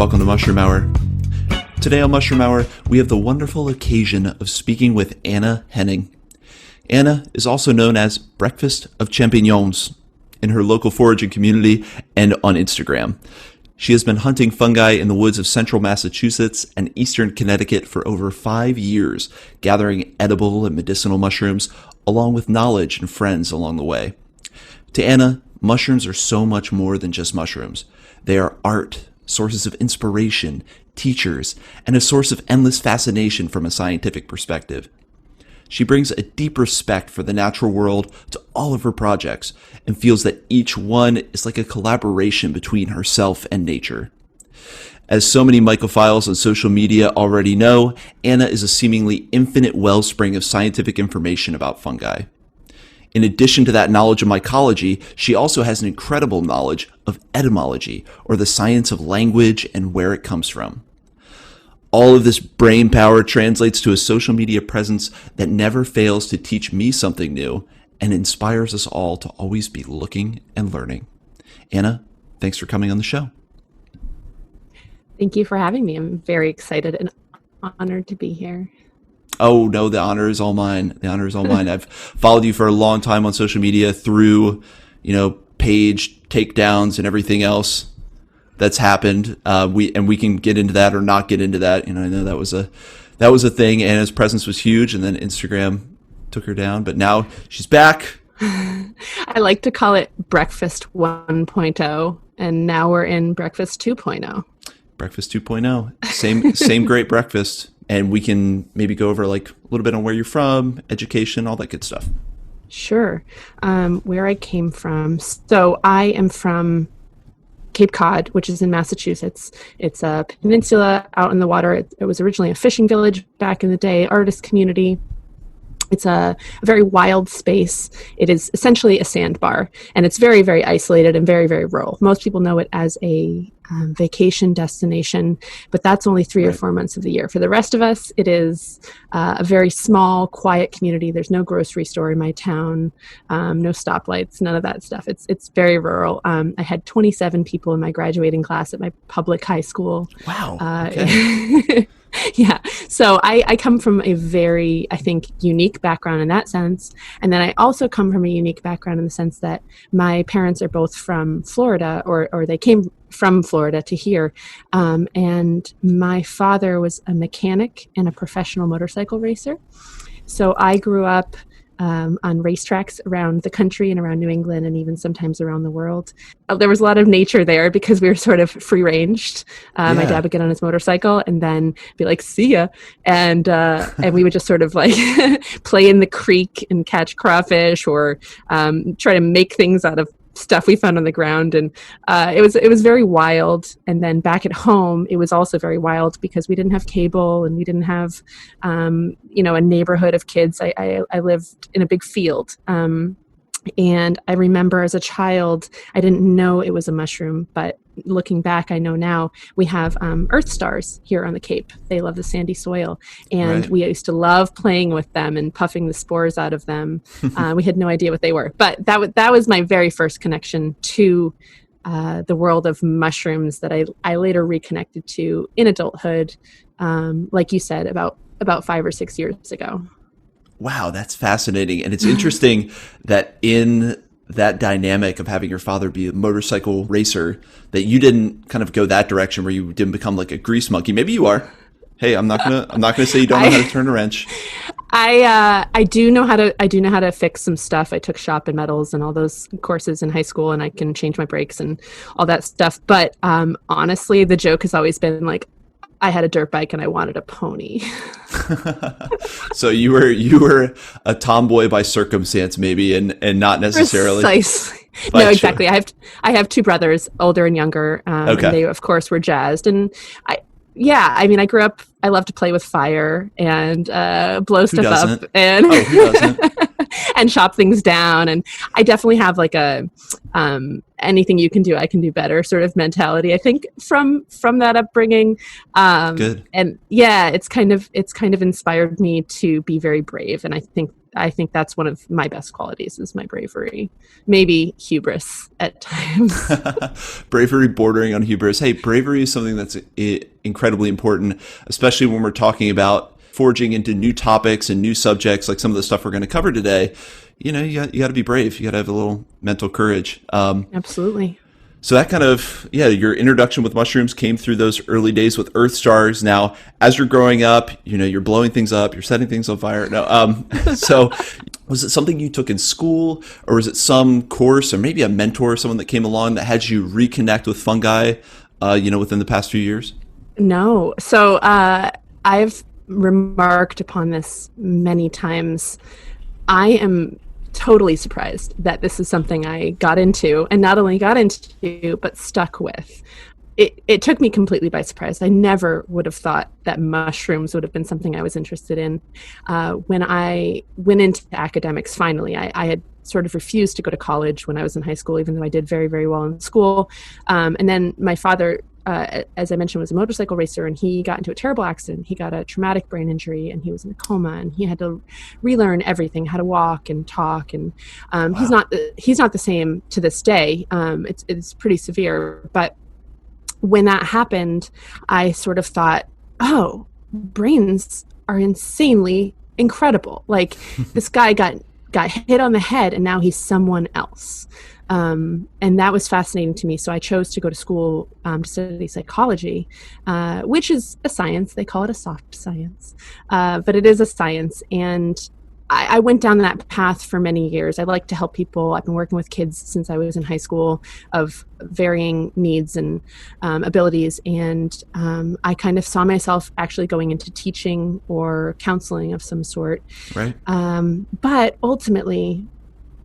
Welcome to Mushroom Hour. Today on Mushroom Hour, we have the wonderful occasion of speaking with Anna Henning. Anna is also known as Breakfast of Champignonz in her local foraging community and on Instagram. She has been hunting fungi in the woods of central Massachusetts and eastern Connecticut for over 5 years, gathering edible and medicinal mushrooms, along with knowledge and friends along the way. To Anna, mushrooms are so much more than just mushrooms. They are art, sources of inspiration, teachers, and a source of endless fascination from a scientific perspective. She brings a deep respect for the natural world to all of her projects and feels that each one is like a collaboration between herself and nature. As so many mycophiles on social media already know, Anna is a seemingly infinite wellspring of scientific information about fungi. In addition to that knowledge of mycology, she also has an incredible knowledge of etymology, or the science of language and where it comes from. All of this brain power translates to a social media presence that never fails to teach me something new and inspires us all to always be looking and learning. Anna, thanks for coming on the show. Thank you for having me. I'm very excited and honored to be here. Oh, no, the honor is all mine. The honor is all mine. I've followed you for a long time on social media through, page takedowns and everything else that's happened. We can get into that or not get into that. I know that was a thing. Anna's presence was huge, and then Instagram took her down, but now she's back. I like to call it Breakfast 1.0, and now we're in Breakfast 2.0. Breakfast 2.0. Same great breakfast. And we can maybe go over like a little bit on where you're from, education, all that good stuff. Sure. Where I came from. So I am from Cape Cod, which is in Massachusetts. It's a peninsula out in the water. It was originally a fishing village back in the day, artist community. It's a very wild space. It is essentially a sandbar, and it's very, very isolated and very, very rural. Most people know it as a vacation destination, but that's only 3 or 4 months of the year. For the rest of us, it is a very small, quiet community. There's no grocery store in my town, no stoplights, none of that stuff. It's very rural. I had 27 people in my graduating class at my public high school. Wow. Okay. Yeah. So I come from a very, I think, unique background in that sense. And then I also come from a unique background in the sense that my parents are both from Florida, or they came from Florida to here. And my father was a mechanic and a professional motorcycle racer. So I grew up on racetracks around the country and around New England and even sometimes around the world. There was a lot of nature there because we were sort of free ranged. My dad would get on his motorcycle and then be like, "See ya," and we would just sort of like play in the creek and catch crawfish or try to make things out of stuff we found on the ground, and it was very wild. And then back at home, it was also very wild because we didn't have cable and we didn't have a neighborhood of kids. I lived in a big field, and I remember as a child, I didn't know it was a mushroom, but looking back, I know now we have earth stars here on the Cape. They love the sandy soil, and we used to love playing with them and puffing the spores out of them. We had no idea what they were, but that was my very first connection to the world of mushrooms that I later reconnected to in adulthood, like you said, about 5 or 6 years ago. Wow, that's fascinating. And it's interesting that in that dynamic of having your father be a motorcycle racer, that you didn't kind of go that direction where you didn't become like a grease monkey. Maybe you are. Hey, I'm not gonna say you don't know how to turn a wrench. I do know how to fix some stuff. I took shop and metals and all those courses in high school, and I can change my brakes and all that stuff. But honestly, the joke has always been like, I had a dirt bike and I wanted a pony. So you were a tomboy by circumstance, maybe, and not necessarily. Precisely. No, exactly. I have 2 brothers, older and younger. And they, of course, were jazzed. And I grew up. I love to play with fire and blow stuff up and who doesn't? and chop things down. And I definitely have like a anything you can do, I can do better sort of mentality, I think, from that upbringing. Good. And yeah, it's kind of inspired me to be very brave. And I think I think that's one of my best qualities is my bravery, maybe hubris at times. Bravery bordering on hubris. Hey, bravery is something that's incredibly important, especially when we're talking about forging into new topics and new subjects, like some of the stuff we're going to cover today. You got to be brave. You got to have a little mental courage. Absolutely. So that kind of, your introduction with mushrooms came through those early days with earth stars. Now, as you're growing up, you're blowing things up, you're setting things on fire. No, so was it something you took in school, or was it some course or maybe a mentor, someone that came along that had you reconnect with fungi, within the past few years? No. So I've remarked upon this many times. I am totally surprised that this is something I got into, and not only got into, but stuck with. It took me completely by surprise. I never would have thought that mushrooms would have been something I was interested in. When I went into academics, finally, I had sort of refused to go to college when I was in high school, even though I did very, very well in school. And then my father, as I mentioned, was a motorcycle racer, and he got into a terrible accident. He got a traumatic brain injury, and he was in a coma, and he had to relearn everything, how to walk and talk. And wow. He's not the same to this day. It's pretty severe. But when that happened, I sort of thought, oh, brains are insanely incredible. Like this guy got hit on the head, and now he's someone else. And that was fascinating to me. So I chose to go to school to study psychology, which is a science. They call it a soft science, but it is a science. And I went down that path for many years. I like to help people. I've been working with kids since I was in high school of varying needs and abilities. And I kind of saw myself actually going into teaching or counseling of some sort. Right. But ultimately,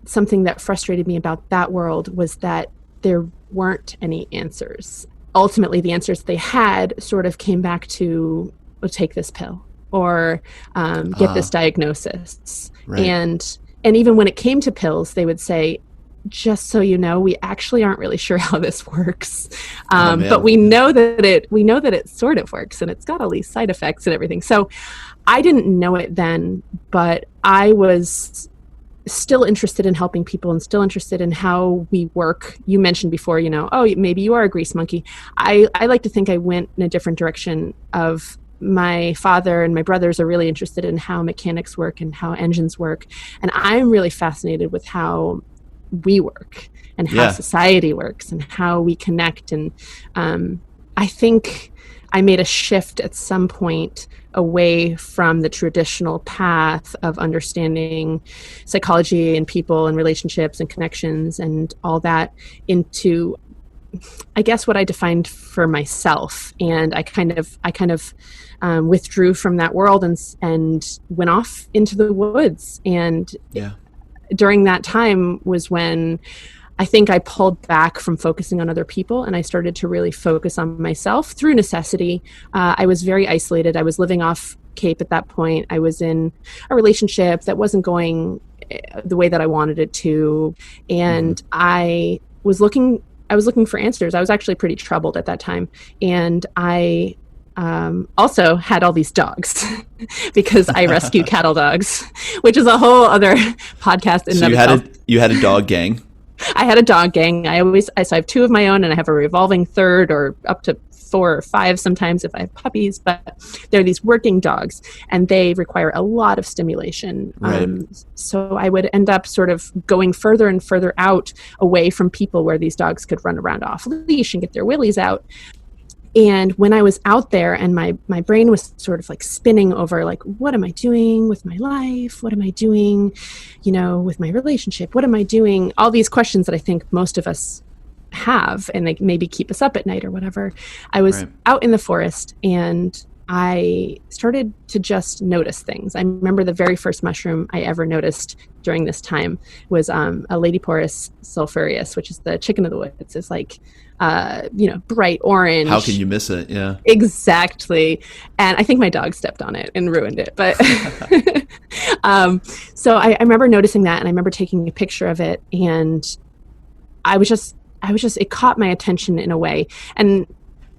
something that frustrated me about that world was that there weren't any answers. Ultimately, the answers they had sort of came back to, well, take this pill or get this diagnosis. Right. And even when it came to pills, they would say, just so you know, we actually aren't really sure how this works. But we know that it sort of works, and it's got all these side effects and everything. So I didn't know it then, but I was still interested in helping people and still interested in how we work. You mentioned before, oh, maybe you are a grease monkey. I like to think I went in a different direction of my father and my brothers are really interested in how mechanics work and how engines work. And I'm really fascinated with how we work and how society works and how we connect. And I think I made a shift at some point away from the traditional path of understanding psychology and people and relationships and connections and all that into, I guess, what I defined for myself. And I kind of withdrew from that world and went off into the woods. And during that time was when I think I pulled back from focusing on other people, and I started to really focus on myself through necessity. I was very isolated. I was living off Cape at that point. I was in a relationship that wasn't going the way that I wanted it to. And I was looking for answers. I was actually pretty troubled at that time. And I also had all these dogs because I rescue cattle dogs, which is a whole other podcast in and of itself. You had a dog gang. I had a dog gang. So I have two of my own, and I have a revolving third, or up to 4 or 5 sometimes if I have puppies. But they're these working dogs, and they require a lot of stimulation. Right. So I would end up sort of going further and further out away from people where these dogs could run around off leash and get their willies out. And when I was out there and my brain was sort of like spinning over, like, what am I doing with my life? What am I doing, with my relationship? What am I doing? All these questions that I think most of us have, and they maybe keep us up at night or whatever. I was out in the forest, and I started to just notice things. I remember the very first mushroom I ever noticed during this time was a Ladyporus sulphureus, which is the chicken of the woods. It's like, bright orange. How can you miss it? Yeah, exactly. And I think my dog stepped on it and ruined it. But so I remember noticing that, and I remember taking a picture of it, and I was just, it caught my attention in a way. And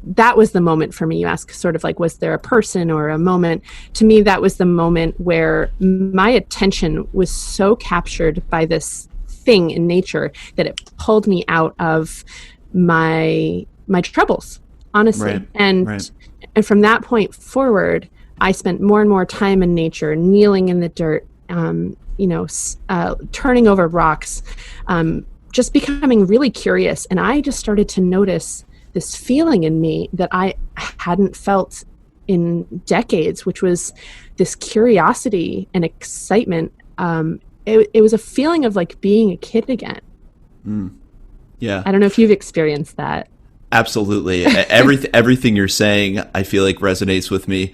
that was the moment for me. You ask sort of like, was there a person or a moment? To me, that was the moment where my attention was so captured by this thing in nature that it pulled me out of my troubles, honestly. Right. And Right. and from that point forward, I spent more and more time in nature, kneeling in the dirt, turning over rocks, just becoming really curious. And I just started to notice this feeling in me that I hadn't felt in decades, which was this curiosity and excitement. It was a feeling of like being a kid again. Yeah. I don't know if you've experienced that. Absolutely. Everything you're saying, I feel like resonates with me.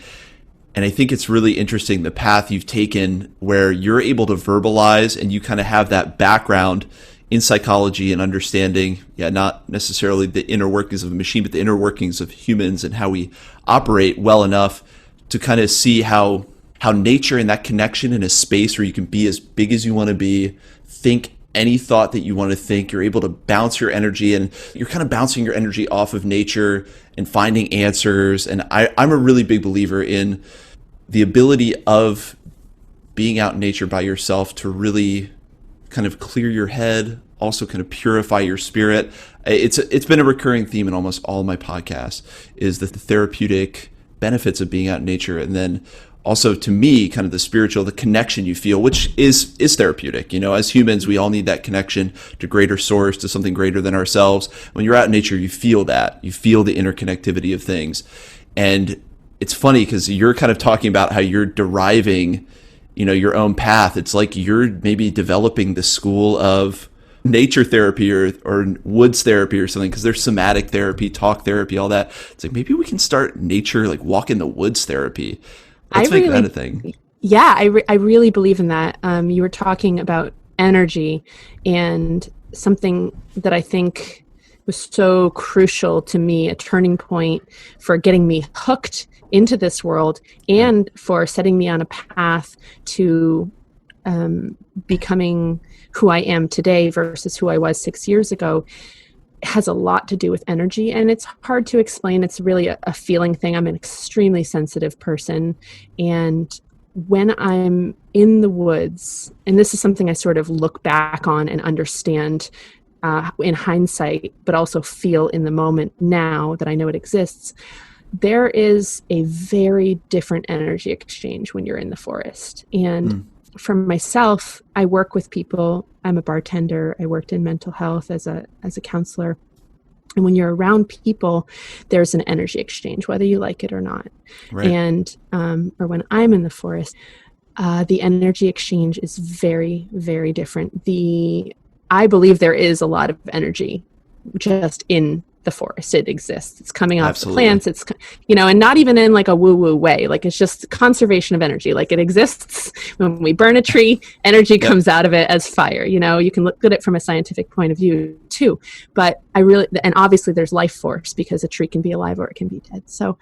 And I think it's really interesting the path you've taken where you're able to verbalize and you kind of have that background in psychology and understanding, not necessarily the inner workings of a machine, but the inner workings of humans and how we operate well enough to kind of see how nature and that connection in a space where you can be as big as you want to be, think any thought that you want to think, you're able to bounce your energy, and you're kind of bouncing your energy off of nature and finding answers. And I'm a really big believer in the ability of being out in nature by yourself to really kind of clear your head, also kind of purify your spirit. It's been a recurring theme in almost all my podcasts, is the therapeutic benefits of being out in nature. And then also, to me, kind of the spiritual, the connection you feel, which is therapeutic. As humans, we all need that connection to greater source, to something greater than ourselves. When you're out in nature, you feel that. You feel the interconnectivity of things. And it's funny because you're kind of talking about how you're deriving, your own path. It's like you're maybe developing the school of nature therapy or woods therapy or something, because there's somatic therapy, talk therapy, all that. It's like maybe we can start nature, like walk in the woods therapy. Let's make that a thing. Yeah, I really believe in that. You were talking about energy, and something that I think was so crucial to me, a turning point for getting me hooked into this world and for setting me on a path to becoming who I am today versus who I was 6 years ago, has a lot to do with energy, and it's hard to explain. It's really a feeling thing. I'm an extremely sensitive person, and when I'm in the woods, and this is something I sort of look back on and understand in hindsight, but also feel in the moment now that I know it exists, there is a very different energy exchange when you're in the forest. And for myself, I work with people. I'm a bartender. I worked in mental health as a counselor. And when you're around people, there's an energy exchange, whether you like it or not. Right. And or when I'm in the forest, the energy exchange is very, very different. I believe there is a lot of energy just in the forest. It exists. It's coming off the plants. It's, and not even in like a woo-woo way. Like, it's just conservation of energy. Like, it exists. When we burn a tree, energy comes out of it as fire. You can look at it from a scientific point of view too. But and obviously there's life force, because a tree can be alive or it can be dead. So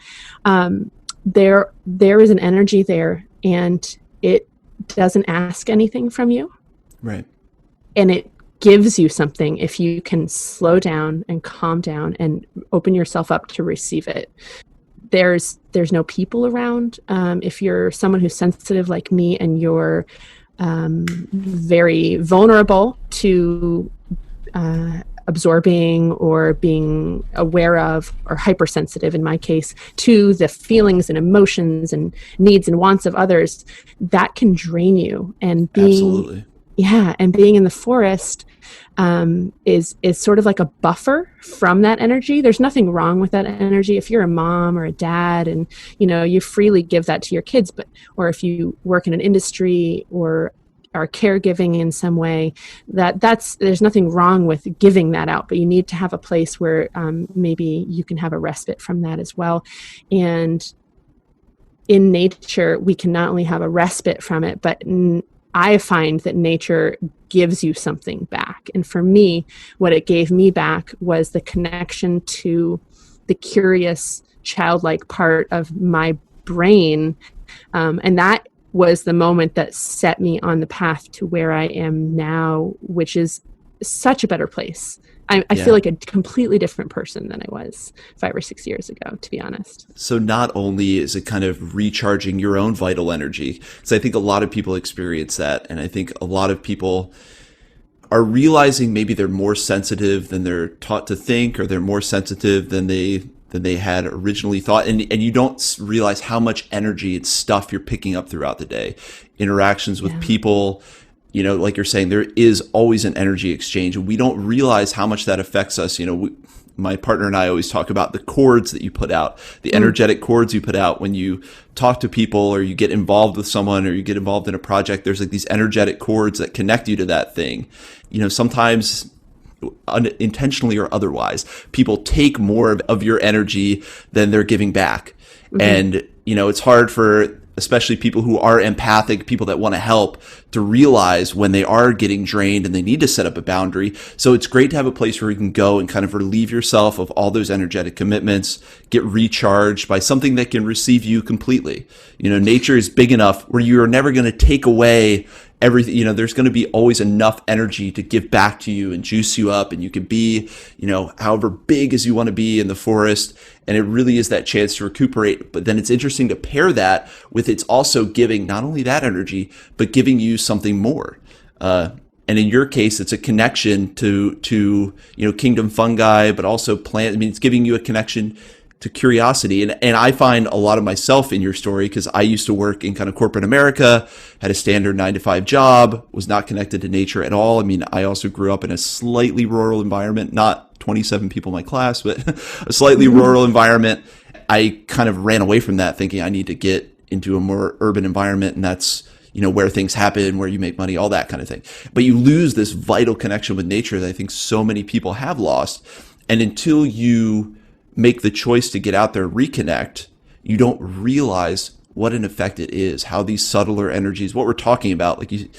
there is an energy there, and it doesn't ask anything from you. Right. And it gives you something if you can slow down and calm down and open yourself up to receive it. There's no people around. If you're someone who's sensitive like me, and you're very vulnerable to absorbing or being aware of, or hypersensitive in my case, to the feelings and emotions and needs and wants of others, that can drain you. And being in the forest is sort of like a buffer from that energy. There's nothing wrong with that energy. If you're a mom or a dad and, you freely give that to your kids, or if you work in an industry or are caregiving in some way, there's nothing wrong with giving that out, but you need to have a place where maybe you can have a respite from that as well. And in nature, we can not only have a respite from it, but I find that nature gives you something back. And for me, what it gave me back was the connection to the curious, childlike part of my brain. And that was the moment that set me on the path to where I am now, which is such a better place. I feel like a completely different person than I was 5 or 6 years ago, to be honest. So not only is it kind of recharging your own vital energy, because I think a lot of people experience that. And I think a lot of people are realizing maybe they're more sensitive than they're taught to think, or they're more sensitive than they had originally thought. And you don't realize how much energy and stuff you're picking up throughout the day. Interactions with people, like you're saying, there is always an energy exchange, and we don't realize how much that affects us. My partner and I always talk about the cords that you put out, the energetic cords you put out when you talk to people, or you get involved with someone, or you get involved in a project. There's like these energetic cords that connect you to that thing. Sometimes unintentionally or otherwise, people take more of your energy than they're giving back. And, it's hard for especially people who are empathic, people that want to help, to realize when they are getting drained and they need to set up a boundary. So it's great to have a place where you can go and kind of relieve yourself of all those energetic commitments, get recharged by something that can receive you completely. Nature is big enough where you are never going to take away everything. There's going to be always enough energy to give back to you and juice you up, and you can be, however big as you want to be in the forest. And it really is that chance to recuperate. But then it's interesting to pair that with it's also giving not only that energy, but giving you something more. And in your case, it's a connection to kingdom fungi, but also plant. I mean, it's giving you a connection to curiosity. And I find a lot of myself in your story, because I used to work in kind of corporate America, had a standard 9-to-5 job, was not connected to nature at all. I mean, I also grew up in a slightly rural environment, not 27 people in my class, but a slightly rural environment. I kind of ran away from that, thinking I need to get into a more urban environment, and that's where things happen, where you make money, all that kind of thing. But you lose this vital connection with nature that I think so many people have lost. And until you make the choice to get out there and reconnect, you don't realize what an effect it is, how these subtler energies, what we're talking about, it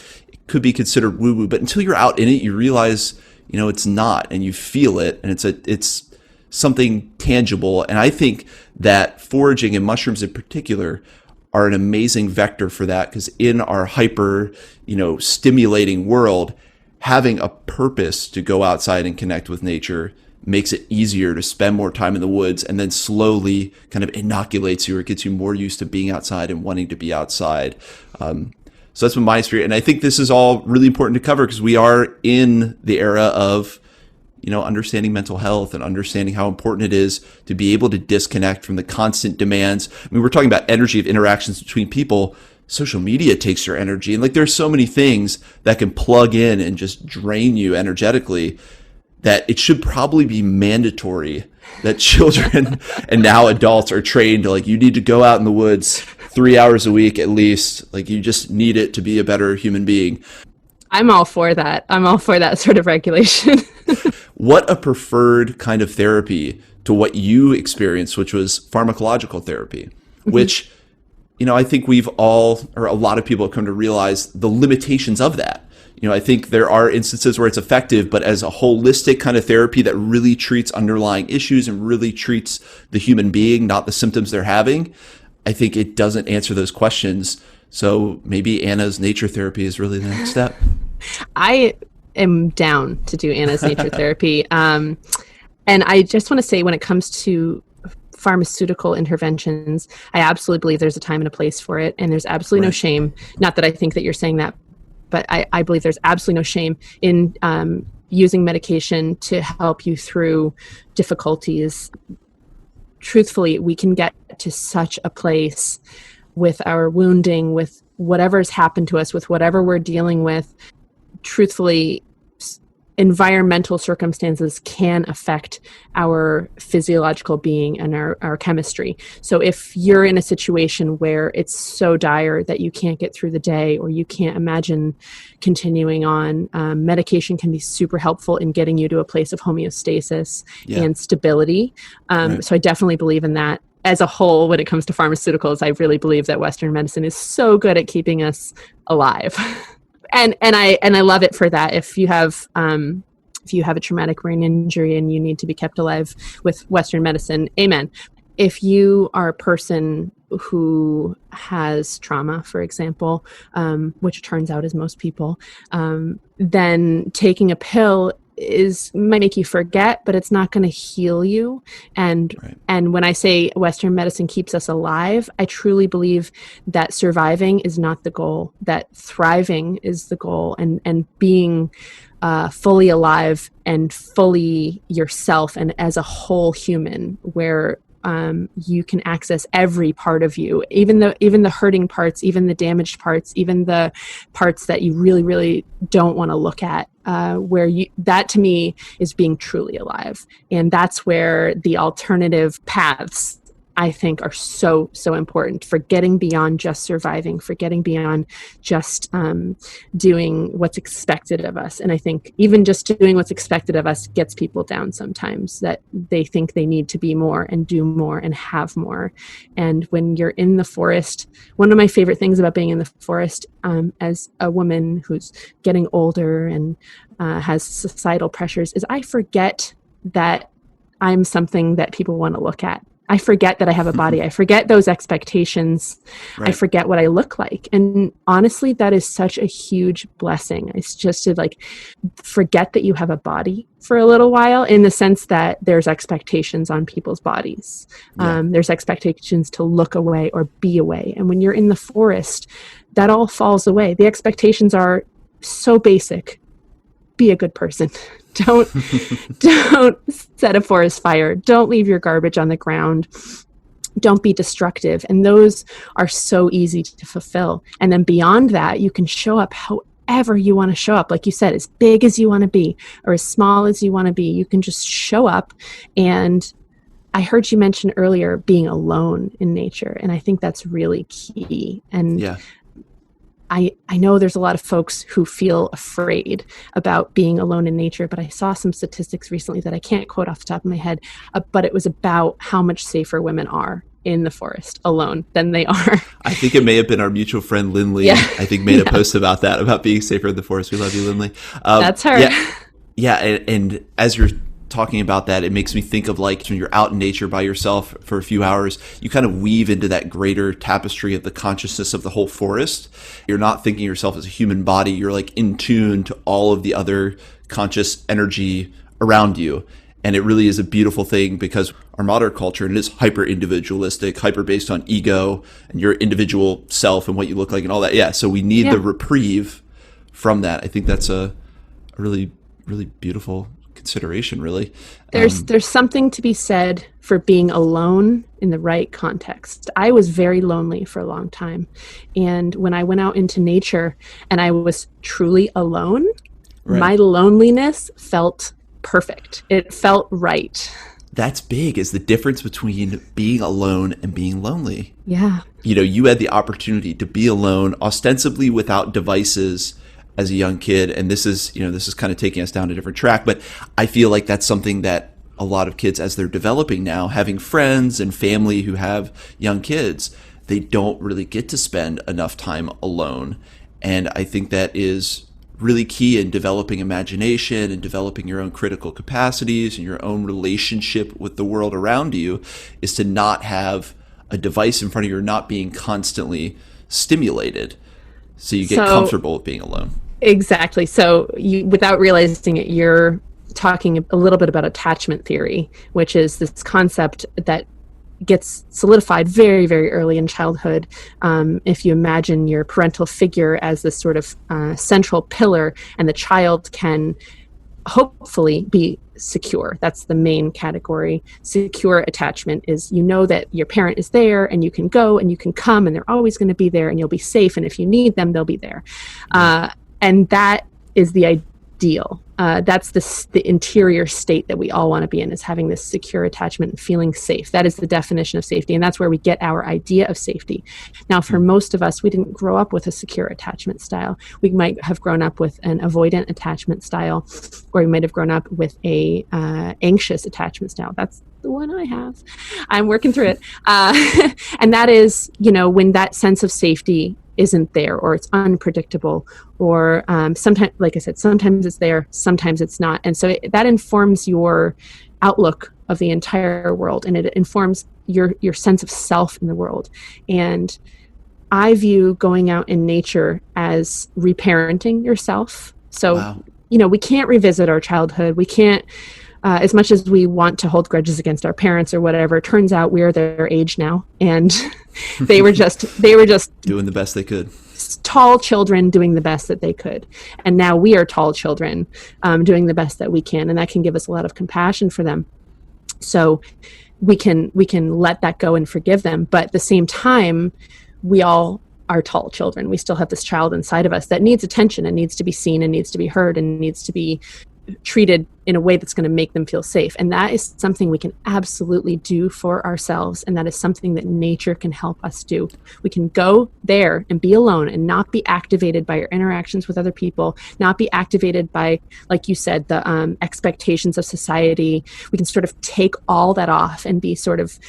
could be considered woo-woo, but until you're out in it, you realize, it's not, and you feel it, and it's something tangible. And I think that foraging and mushrooms in particular are an amazing vector for that, because in our hyper, stimulating world, having a purpose to go outside and connect with nature makes it easier to spend more time in the woods, and then slowly kind of inoculates you, or gets you more used to being outside and wanting to be outside. So that's been my experience. And I think this is all really important to cover, because we are in the era of, understanding mental health and understanding how important it is to be able to disconnect from the constant demands. I mean, we're talking about energy of interactions between people. Social media takes your energy. And there's so many things that can plug in and just drain you energetically, that it should probably be mandatory that children and now adults are trained to, you need to go out in the woods 3 hours a week at least. You just need it to be a better human being. I'm all for that. I'm all for that sort of regulation. What a preferred kind of therapy to what you experienced, which was pharmacological therapy, which, I think we've all, or a lot of people have come to realize the limitations of that. I think there are instances where it's effective, but as a holistic kind of therapy that really treats underlying issues and really treats the human being, not the symptoms they're having, I think it doesn't answer those questions. So maybe Anna's nature therapy is really the next step. I am down to do Anna's nature therapy. And I just want to say, when it comes to pharmaceutical interventions, I absolutely believe there's a time and a place for it. And there's absolutely no shame. Not that I think that you're saying that, but I believe there's absolutely no shame in using medication to help you through difficulties. Truthfully, we can get to such a place with our wounding, with whatever's happened to us, with whatever we're dealing with. Truthfully, environmental circumstances can affect our physiological being and our chemistry. So if you're in a situation where it's so dire that you can't get through the day, or you can't imagine continuing on, medication can be super helpful in getting you to a place of homeostasis and stability. So I definitely believe in that. As a whole, when it comes to pharmaceuticals, I really believe that Western medicine is so good at keeping us alive. And I love it for that. If you have a traumatic brain injury and you need to be kept alive with Western medicine, amen. If you are a person who has trauma, for example, which turns out is most people, then taking a pill might make you forget, but it's not going to heal you. And Right. and when I say Western medicine keeps us alive, I truly believe that surviving is not the goal, that thriving is the goal, and being fully alive and fully yourself and as a whole human, where you can access every part of you, even the hurting parts, even the damaged parts, even the parts that you really, really don't want to look at, that to me is being truly alive. And that's where the alternative paths, I think, are so, so important for getting beyond just surviving, for getting beyond just doing what's expected of us. And I think even just doing what's expected of us gets people down sometimes, that they think they need to be more and do more and have more. And when you're in the forest, one of my favorite things about being in the forest as a woman who's getting older and has societal pressures is I forget that I'm something that people want to look at. I forget that I have a body. I forget those expectations. Right. I forget what I look like. And honestly, that is such a huge blessing. It's just to forget that you have a body for a little while, in the sense that there's expectations on people's bodies. Yeah. There's expectations to look away or be away. And when you're in the forest, that all falls away. The expectations are so basic. Be a good person. Don't set a forest fire. Don't leave your garbage on the ground. Don't be destructive. And those are so easy to fulfill. And then beyond that, you can show up however you want to show up. Like you said, as big as you want to be or as small as you want to be. You can just show up. And I heard you mention earlier being alone in nature. And I think that's really key. And yeah. I know there's a lot of folks who feel afraid about being alone in nature, but I saw some statistics recently that I can't quote off the top of my head, but it was about how much safer women are in the forest alone than they are. I think it may have been our mutual friend Lindley. Yeah. I think made a post about that, about being safer in the forest. We love you, Lindley. That's her. Yeah. And as you're talking about that, it makes me think of when you're out in nature by yourself for a few hours, you kind of weave into that greater tapestry of the consciousness of the whole forest. You're not thinking of yourself as a human body. You're in tune to all of the other conscious energy around you. And it really is a beautiful thing, because our modern culture, and it is hyper individualistic, hyper based on ego and your individual self and what you look like and all that. Yeah. So we need the reprieve from that. I think that's a really, really beautiful consideration, really. There's something to be said for being alone in the right context. I was very lonely for a long time. And when I went out into nature and I was truly alone, my loneliness felt perfect. It felt right. That's big, is the difference between being alone and being lonely. Yeah. You had the opportunity to be alone, ostensibly without devices, as a young kid. And this is kind of taking us down a different track, but I feel like that's something that a lot of kids, as they're developing now, having friends and family who have young kids, they don't really get to spend enough time alone. And I think that is really key in developing imagination and developing your own critical capacities and your own relationship with the world around you, is to not have a device in front of you or not being constantly stimulated. So you get comfortable with being alone. Exactly. So without realizing it, you're talking a little bit about attachment theory, which is this concept that gets solidified very, very early in childhood. If you imagine your parental figure as this sort of central pillar, and the child can hopefully be secure. That's the main category. Secure attachment is, that your parent is there and you can go and you can come and they're always going to be there and you'll be safe. And if you need them, they'll be there. And that is the ideal. That's the interior state that we all want to be in, is having this secure attachment and feeling safe. That is the definition of safety. And that's where we get our idea of safety. Now, for most of us, we didn't grow up with a secure attachment style. We might have grown up with an avoidant attachment style, or we might have grown up with a anxious attachment style. That's the one I have. I'm working through it. And that is, when that sense of safety isn't there, or it's unpredictable, or sometimes, like I said, sometimes it's there, sometimes it's not. And so that informs your outlook of the entire world, and it informs your sense of self in the world. And I view going out in nature as reparenting yourself. So, Wow. we can't revisit our childhood. We can't, as much as we want to hold grudges against our parents or whatever, it turns out we're their age now. And they were just Doing the best they could. tall children doing the best that they could. And now we are tall children doing the best that we can. And that can give us a lot of compassion for them. So we can let that go and forgive them. But at the same time, we all are tall children. We still have this child inside of us that needs attention and needs to be seen and needs to be heard and needs to be treated in a way that's going to make them feel safe. And that is something we can absolutely do for ourselves. And that is something that nature can help us do. We can go there and be alone and not be activated by our interactions with other people, not be activated by, like you said, the expectations of society. We can sort of take all that off and be sort of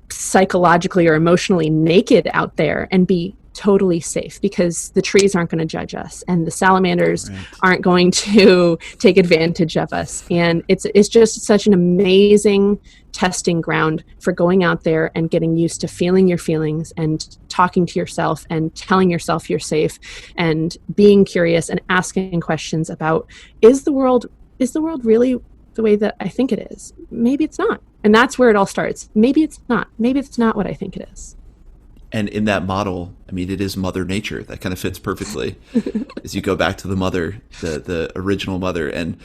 psychologically or emotionally naked out there and be totally safe, because the trees aren't going to judge us and the salamanders aren't going to take advantage of us. And it's just such an amazing testing ground for going out there and getting used to feeling your feelings and talking to yourself and telling yourself you're safe and being curious and asking questions about, is the world really the way that I think it is? Maybe it's not. And that's where it all starts. Maybe it's not. Maybe it's not what I think it is. And in that model, I mean, it is Mother Nature. That kind of fits perfectly as you go back to the mother, the original mother. And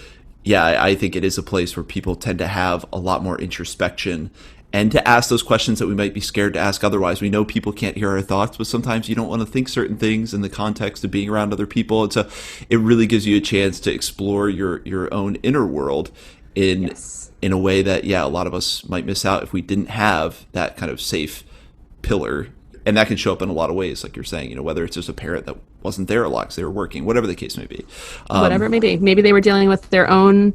yeah, I think it is a place where people tend to have a lot more introspection and to ask those questions that we might be scared to ask otherwise. We know people can't hear our thoughts, but sometimes you don't want to think certain things in the context of being around other people. And so it really gives you a chance to explore your own inner world in a way that, a lot of us might miss out if we didn't have that kind of safe pillar. And that can show up in a lot of ways, like you're saying, whether it's just a parent that wasn't there a lot because they were working, whatever the case may be. Whatever it may be. Maybe they were dealing with their own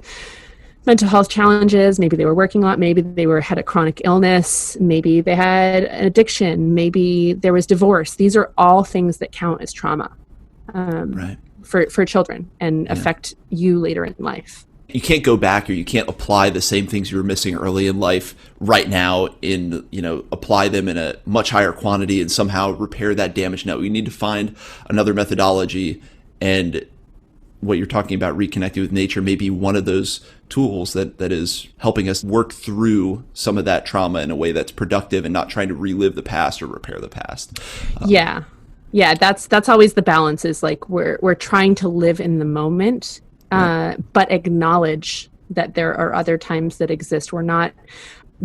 mental health challenges. Maybe they were working a lot. Maybe they had a chronic illness. Maybe they had an addiction. Maybe there was divorce. These are all things that count as trauma for children and affect you later in life. You can't go back, or you can't apply the same things you were missing early in life right now apply them in a much higher quantity and somehow repair that damage. Now you need to find another methodology, and what you're talking about, reconnecting with nature, may be one of those tools that is helping us work through some of that trauma in a way that's productive and not trying to relive the past or repair the past. Yeah, that's always the balance, is like we're trying to live in the moment, but acknowledge that there are other times that exist. We're not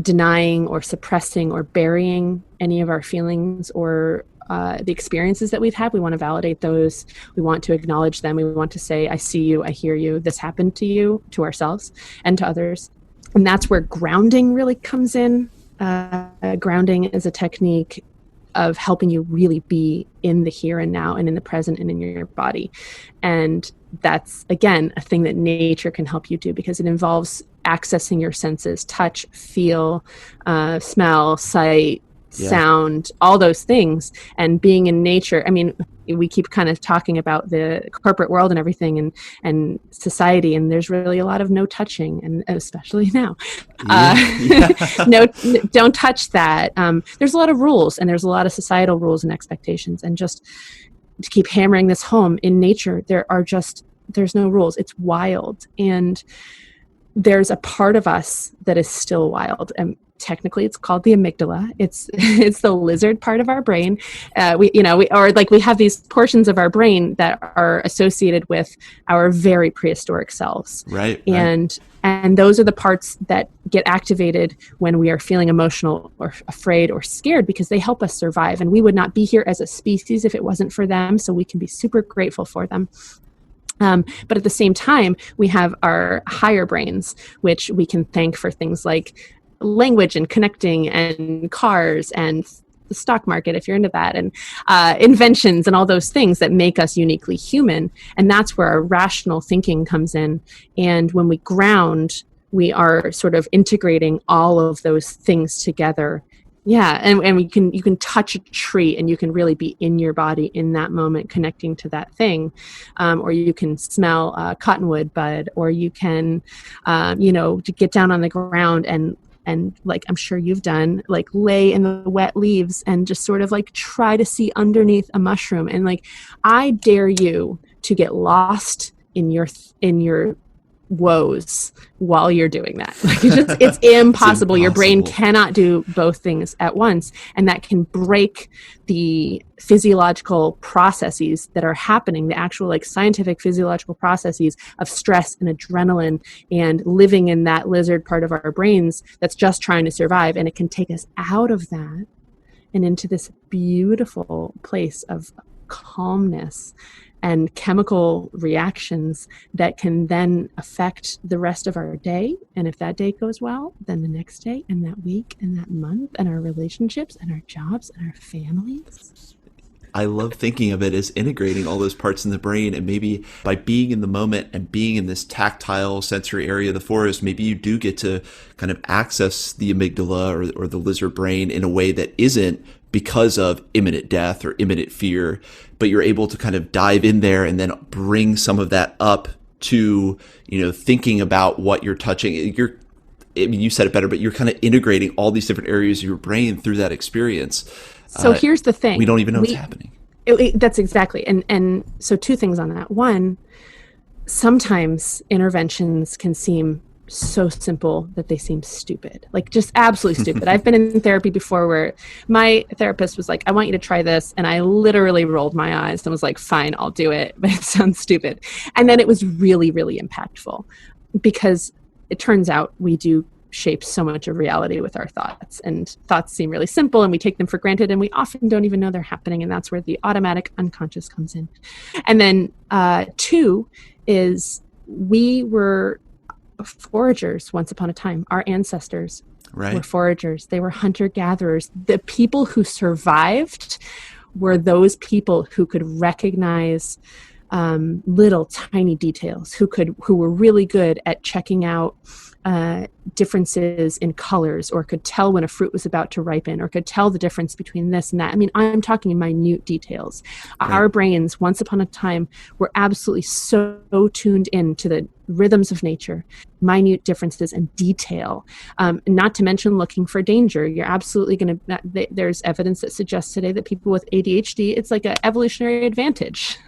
denying or suppressing or burying any of our feelings or the experiences that we've had. We want to validate those. We want to acknowledge them. We want to say, I see you, I hear you, this happened to you, to ourselves and to others. And that's where grounding really comes in. Grounding is a technique of helping you really be in the here and now and in the present and in your body. And that's, again, a thing that nature can help you do, because it involves accessing your senses: touch, feel, smell, sight, sound, all those things. And being in nature, I mean, we keep kind of talking about the corporate world and everything and society, and there's really a lot of no touching, and especially now. No, don't touch that. There's a lot of rules, and there's a lot of societal rules and expectations. And just to keep hammering this home, in nature, there's no rules. It's wild. And there's a part of us that is still wild. And technically it's called the amygdala. It's the lizard part of our brain. We have these portions of our brain that are associated with our very prehistoric selves. Right. And those are the parts that get activated when we are feeling emotional or afraid or scared, because they help us survive. And we would not be here as a species if it wasn't for them. So we can be super grateful for them. But at the same time, we have our higher brains, which we can thank for things like language and connecting and cars and the stock market, if you're into that, and inventions and all those things that make us uniquely human. And that's where our rational thinking comes in. And when we ground, we are sort of integrating all of those things together. Yeah, and you can touch a tree and you can really be in your body in that moment, connecting to that thing, or you can smell cottonwood bud, or you can, get down on the ground and and like I'm sure you've done, like lay in the wet leaves and just sort of like try to see underneath a mushroom. And like, I dare you to get lost in your woes while you're doing that. Like it's impossible. Your brain cannot do both things at once, and that can break the physiological processes that are happening, the actual like scientific physiological processes of stress and adrenaline and living in that lizard part of our brains that's just trying to survive. And it can take us out of that and into this beautiful place of calmness and chemical reactions that can then affect the rest of our day. And if that day goes well, then the next day and that week and that month and our relationships and our jobs and our families. I love thinking of it as integrating all those parts in the brain, and maybe by being in the moment and being in this tactile sensory area of the forest, maybe you do get to kind of access the amygdala or the lizard brain in a way that isn't because of imminent death or imminent fear, but you're able to kind of dive in there and then bring some of that up to, thinking about what you're touching. You said it better, but you're kind of integrating all these different areas of your brain through that experience. So here's the thing. We don't even know what's happening. That's exactly. And so two things on that. One, sometimes interventions can seem so simple that they seem stupid, like just absolutely stupid. I've been in therapy before where my therapist was like, I want you to try this. And I literally rolled my eyes and was like, fine, I'll do it. But it sounds stupid. And then it was really, really impactful, because it turns out we do shape so much of reality with our thoughts, and thoughts seem really simple and we take them for granted and we often don't even know they're happening. And that's where the automatic unconscious comes in. And then two is we were foragers once upon a time. Our ancestors were foragers. They were hunter-gatherers. The people who survived were those people who could recognize little tiny details, who were really good at checking out differences in colors, or could tell when a fruit was about to ripen, or could tell the difference between this and that. I mean, I'm talking minute details. Our brains, once upon a time, were absolutely so tuned in to the rhythms of nature, minute differences and detail, not to mention looking for danger. You're absolutely going to, there's evidence that suggests today that people with ADHD, it's like an evolutionary advantage.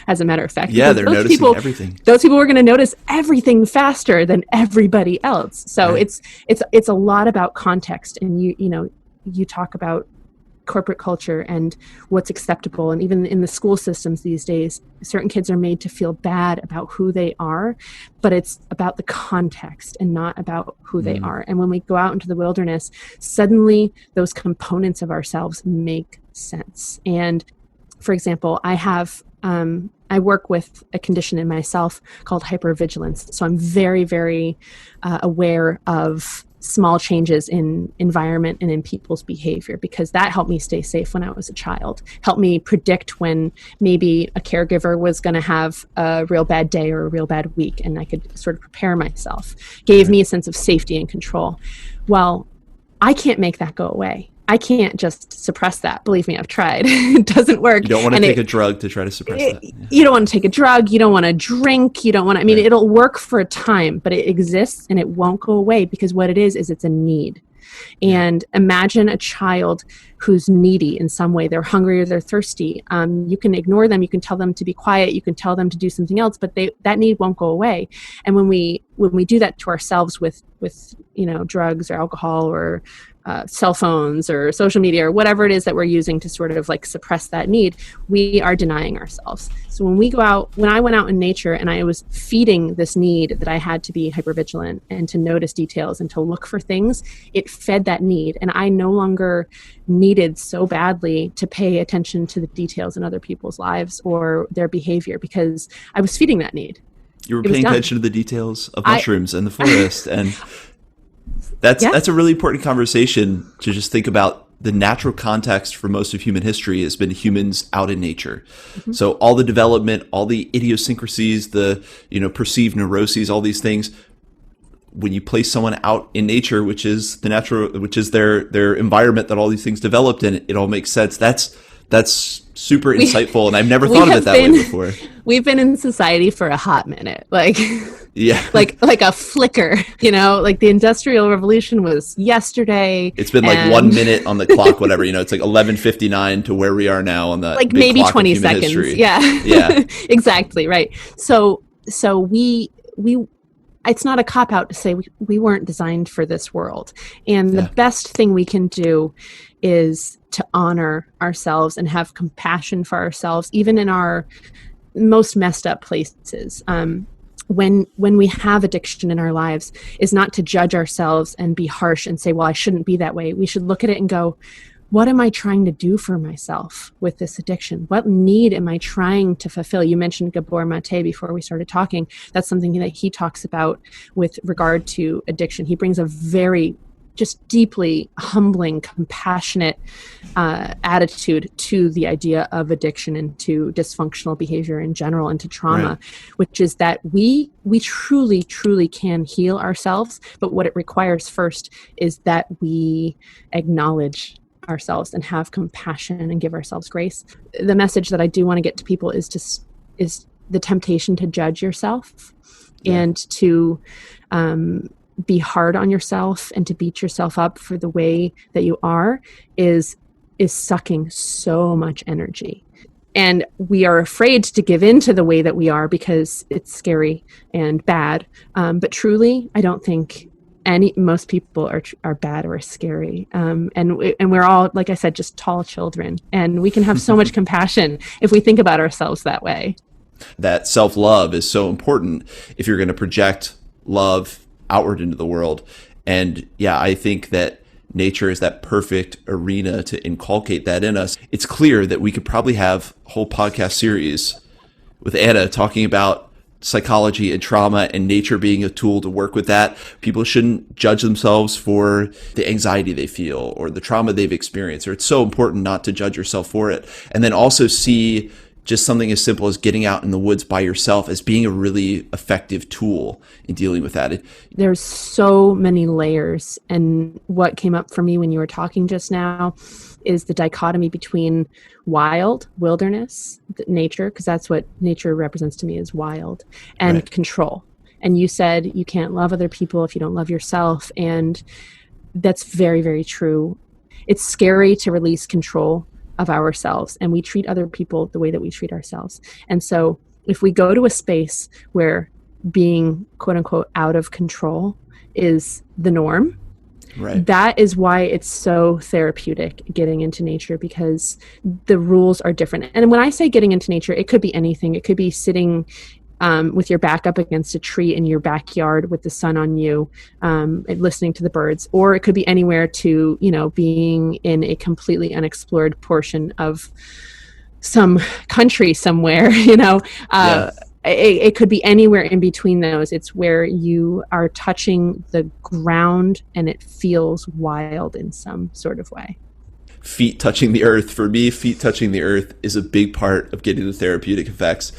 As a matter of fact, they're noticing everything. Those people are going to notice everything faster than everybody else. So it's a lot about context. And you talk about corporate culture and what's acceptable, and even in the school systems these days, certain kids are made to feel bad about who they are, but it's about the context and not about who they are. And when we go out into the wilderness, suddenly those components of ourselves make sense. And for example, I work with a condition in myself called hypervigilance. So I'm very, very aware of small changes in environment and in people's behavior, because that helped me stay safe when I was a child, helped me predict when maybe a caregiver was going to have a real bad day or a real bad week, and I could sort of prepare myself, gave me a sense of safety and control. Well, I can't make that go away. I can't just suppress that. Believe me, I've tried. It doesn't work. You don't want to take a drug to try to suppress that. Yeah. You don't want to take a drug. You don't want to drink. You don't want to, it'll work for a time, but it exists and it won't go away, because what it is it's a need. And imagine a child who's needy in some way. They're hungry or they're thirsty. You can ignore them. You can tell them to be quiet. You can tell them to do something else, but that need won't go away. And when we do that to ourselves with drugs or alcohol or cell phones or social media or whatever it is that we're using to sort of like suppress that need, we are denying ourselves. So when I went out in nature and I was feeding this need that I had to be hypervigilant and to notice details and to look for things, it fed that need. And I no longer needed so badly to pay attention to the details in other people's lives or their behavior, because I was feeding that need. You were paying attention to the details of mushrooms and the forest. And that's a really important conversation to just think about. The natural context for most of human history has been humans out in nature. Mm-hmm. So all the development, all the idiosyncrasies, the perceived neuroses, all these things, when you place someone out in nature, which is the natural, which is their environment that all these things developed in, it all makes sense. That's super insightful, and I've never thought of it that way before. We've been in society for a hot minute. Like Yeah. like a flicker, like the Industrial Revolution was yesterday. It's been like 1 minute on the clock, whatever, it's like 11:59 to where we are now on the like big maybe clock 20 of human seconds. history. Yeah. Yeah. Exactly. Right. So we it's not a cop out to say we weren't designed for this world. And the best thing we can do is to honor ourselves and have compassion for ourselves, even in our most messed up places. When we have addiction in our lives, is not to judge ourselves and be harsh and say, well, I shouldn't be that way. We should look at it and go, what am I trying to do for myself with this addiction? What need am I trying to fulfill? You mentioned Gabor Mate before we started talking. That's something that he talks about with regard to addiction. He brings a very just deeply humbling, compassionate attitude to the idea of addiction and to dysfunctional behavior in general and to trauma, right. Which is that we truly, truly can heal ourselves. But what it requires first is that we acknowledge ourselves and have compassion and give ourselves grace. The message that I do want to get to people is the temptation to judge yourself and to be hard on yourself and to beat yourself up for the way that you are is sucking so much energy. And we are afraid to give in to the way that we are because it's scary and bad. But truly, I don't think most people are bad or scary. And we're all, like I said, just tall children. And we can have so much compassion if we think about ourselves that way. That self-love is so important if you're going to project love outward into the world. And yeah, I think that nature is that perfect arena to inculcate that in us. It's clear that we could probably have a whole podcast series with Anna talking about psychology and trauma and nature being a tool to work with that. People shouldn't judge themselves for the anxiety they feel or the trauma they've experienced, or it's so important not to judge yourself for it. And then also see just something as simple as getting out in the woods by yourself as being a really effective tool in dealing with that. There's so many layers. And what came up for me when you were talking just now is the dichotomy between wilderness, nature, because that's what nature represents to me as wild, and right. Control. And you said you can't love other people if you don't love yourself. And that's very, very true. It's scary to release control of ourselves, and we treat other people the way that we treat ourselves. And so if we go to a space where being quote unquote out of control is the norm, right. That is why it's so therapeutic getting into nature, because the rules are different. And when I say getting into nature, it could be anything. It could be sitting with your back up against a tree in your backyard with the sun on you, and listening to the birds, or it could be anywhere to, being in a completely unexplored portion of some country somewhere, It could be anywhere in between those. It's where you are touching the ground and it feels wild in some sort of way. Feet touching the earth. For me, feet touching the earth is a big part of getting the therapeutic effects.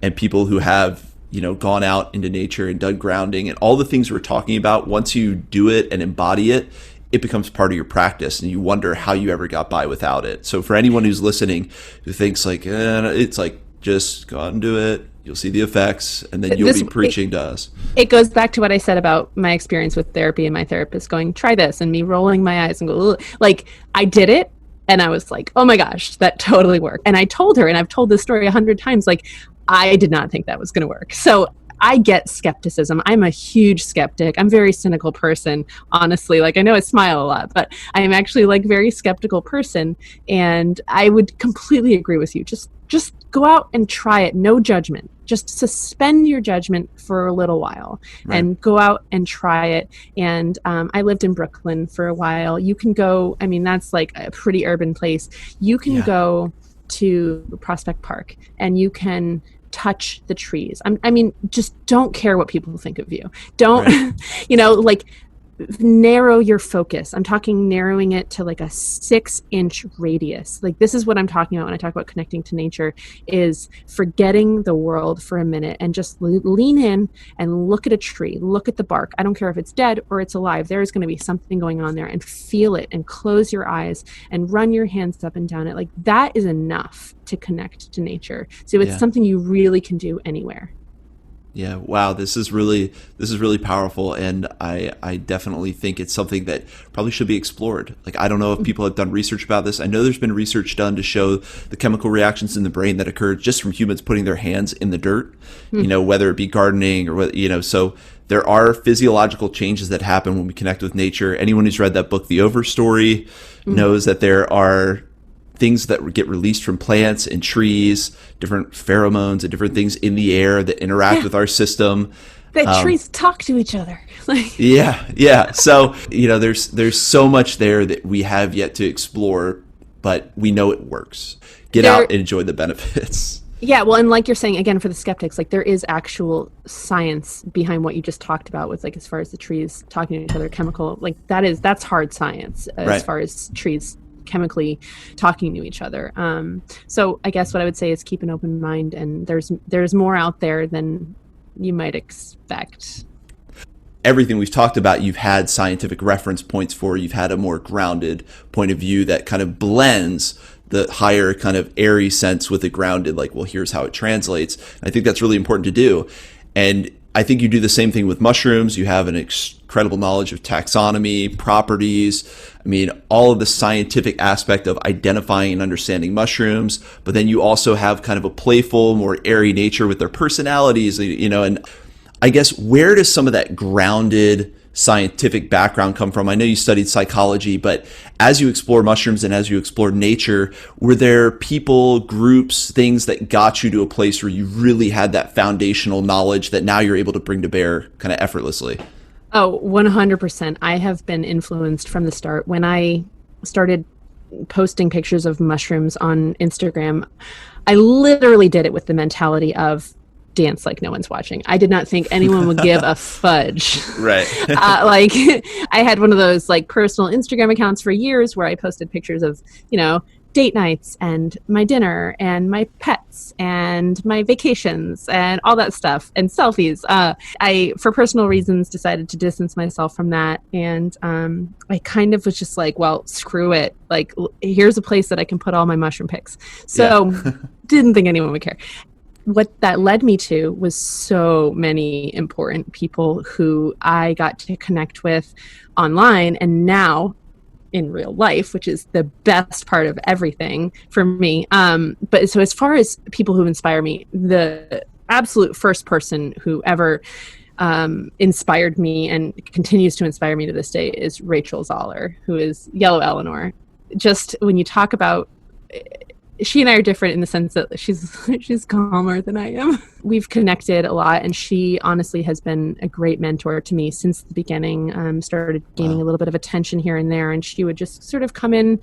And people who have, gone out into nature and done grounding and all the things we're talking about, once you do it and embody it, it becomes part of your practice, and you wonder how you ever got by without it. So for anyone who's listening who thinks like, it's like, just go out and do it. You'll see the effects, and then you'll be preaching to us. It goes back to what I said about my experience with therapy and my therapist going, try this, and me rolling my eyes and go, ugh. Like, I did it. And I was like, oh my gosh, that totally worked. And I told her, and I've told this story 100 times, like, I did not think that was going to work. So I get skepticism. I'm a huge skeptic. I'm a very cynical person, honestly. Like, I know I smile a lot, but I am actually like very skeptical person. And I would completely agree with you. Just go out and try it. No judgment. Just suspend your judgment for a little while, right. And go out and try it. And I lived in Brooklyn for a while. You can go, that's like a pretty urban place. You can go to Prospect Park and you can touch the trees. Just don't care what people think of you. Don't, right. Narrow your focus. I'm talking narrowing it to like a 6-inch radius. Like, this is what I'm talking about when I talk about connecting to nature, is forgetting the world for a minute and just lean in and look at a tree, look at the bark. I don't care if it's dead or it's alive. There is going to be something going on there, and feel it and close your eyes and run your hands up and down it. Like, that is enough to connect to nature. So it's something you really can do anywhere. Yeah, wow, this is really powerful, and I definitely think it's something that probably should be explored. Like, I don't know if people have done research about this. I know there's been research done to show the chemical reactions in the brain that occur just from humans putting their hands in the dirt, whether it be gardening or so there are physiological changes that happen when we connect with nature. Anyone who's read that book, The Overstory, knows that there are things that get released from plants and trees, different pheromones and different things in the air that interact with our system. That trees talk to each other. Yeah. So, there's so much there that we have yet to explore, but we know it works. Get out and enjoy the benefits. Yeah, well, and like you're saying, again, for the skeptics, like there is actual science behind what you just talked about with, like, as far as the trees talking to each other, chemical, like that's hard science as far as trees chemically talking to each other. So I guess what I would say is keep an open mind, and there's more out there than you might expect. Everything we've talked about, you've had scientific reference points for. You've had a more grounded point of view that kind of blends the higher kind of airy sense with the grounded, like, well, here's how it translates. I think that's really important to do. And I think you do the same thing with mushrooms. You have an incredible knowledge of taxonomy, properties. I mean, all of the scientific aspect of identifying and understanding mushrooms. But then you also have kind of a playful, more airy nature with their personalities, and I guess, where does some of that grounded scientific background come from? I know you studied psychology, but as you explore mushrooms and as you explore nature, were there people, groups, things that got you to a place where you really had that foundational knowledge that now you're able to bring to bear kind of effortlessly? Oh, 100%. I have been influenced from the start. When I started posting pictures of mushrooms on Instagram, I literally did it with the mentality of dance like no one's watching. I did not think anyone would give a fudge. Right. Like, I had one of those like personal Instagram accounts for years where I posted pictures of, date nights and my dinner and my pets and my vacations and all that stuff and selfies. I, for personal reasons, decided to distance myself from that. And I kind of was just like, well, screw it. Like, here's a place that I can put all my mushroom pics. So didn't think anyone would care. What that led me to was so many important people who I got to connect with online and now in real life, which is the best part of everything for me. But so as far as people who inspire me, the absolute first person who ever inspired me and continues to inspire me to this day is Rachel Zoller, who is Yellow Eleanor. Just when you talk about, she and I are different in the sense that she's calmer than I am. We've connected a lot, and she honestly has been a great mentor to me since the beginning. Started gaining a little bit of attention here and there, and she would just sort of come in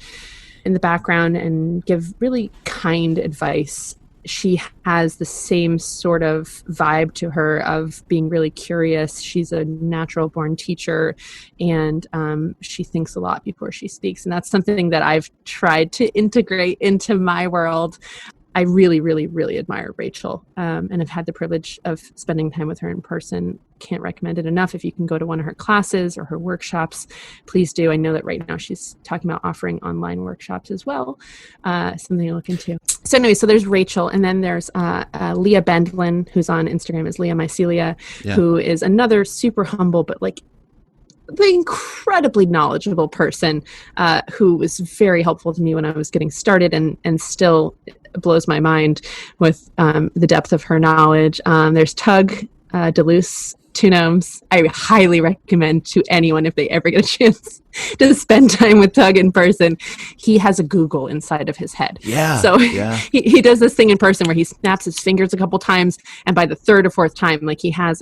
the background and give really kind advice. She has the same sort of vibe to her of being really curious. She's a natural born teacher, and she thinks a lot before she speaks. And that's something that I've tried to integrate into my world. I really, really, really admire Rachel, and have had the privilege of spending time with her in person. Can't recommend it enough. If you can go to one of her classes or her workshops, please do. I know that right now she's talking about offering online workshops as well, something to look into. So anyway, so there's Rachel, and then there's Leah Bendlin, who's on Instagram as Leah Mycelia, who is another super humble, but like the incredibly knowledgeable person who was very helpful to me when I was getting started, and still blows my mind with the depth of her knowledge. There's Tug Deleuze, Two Gnomes. I highly recommend to anyone, if they ever get a chance to spend time with Tug in person. He has a Google inside of his head. So he does this thing in person where he snaps his fingers a couple times, and by the third or fourth time, like, he has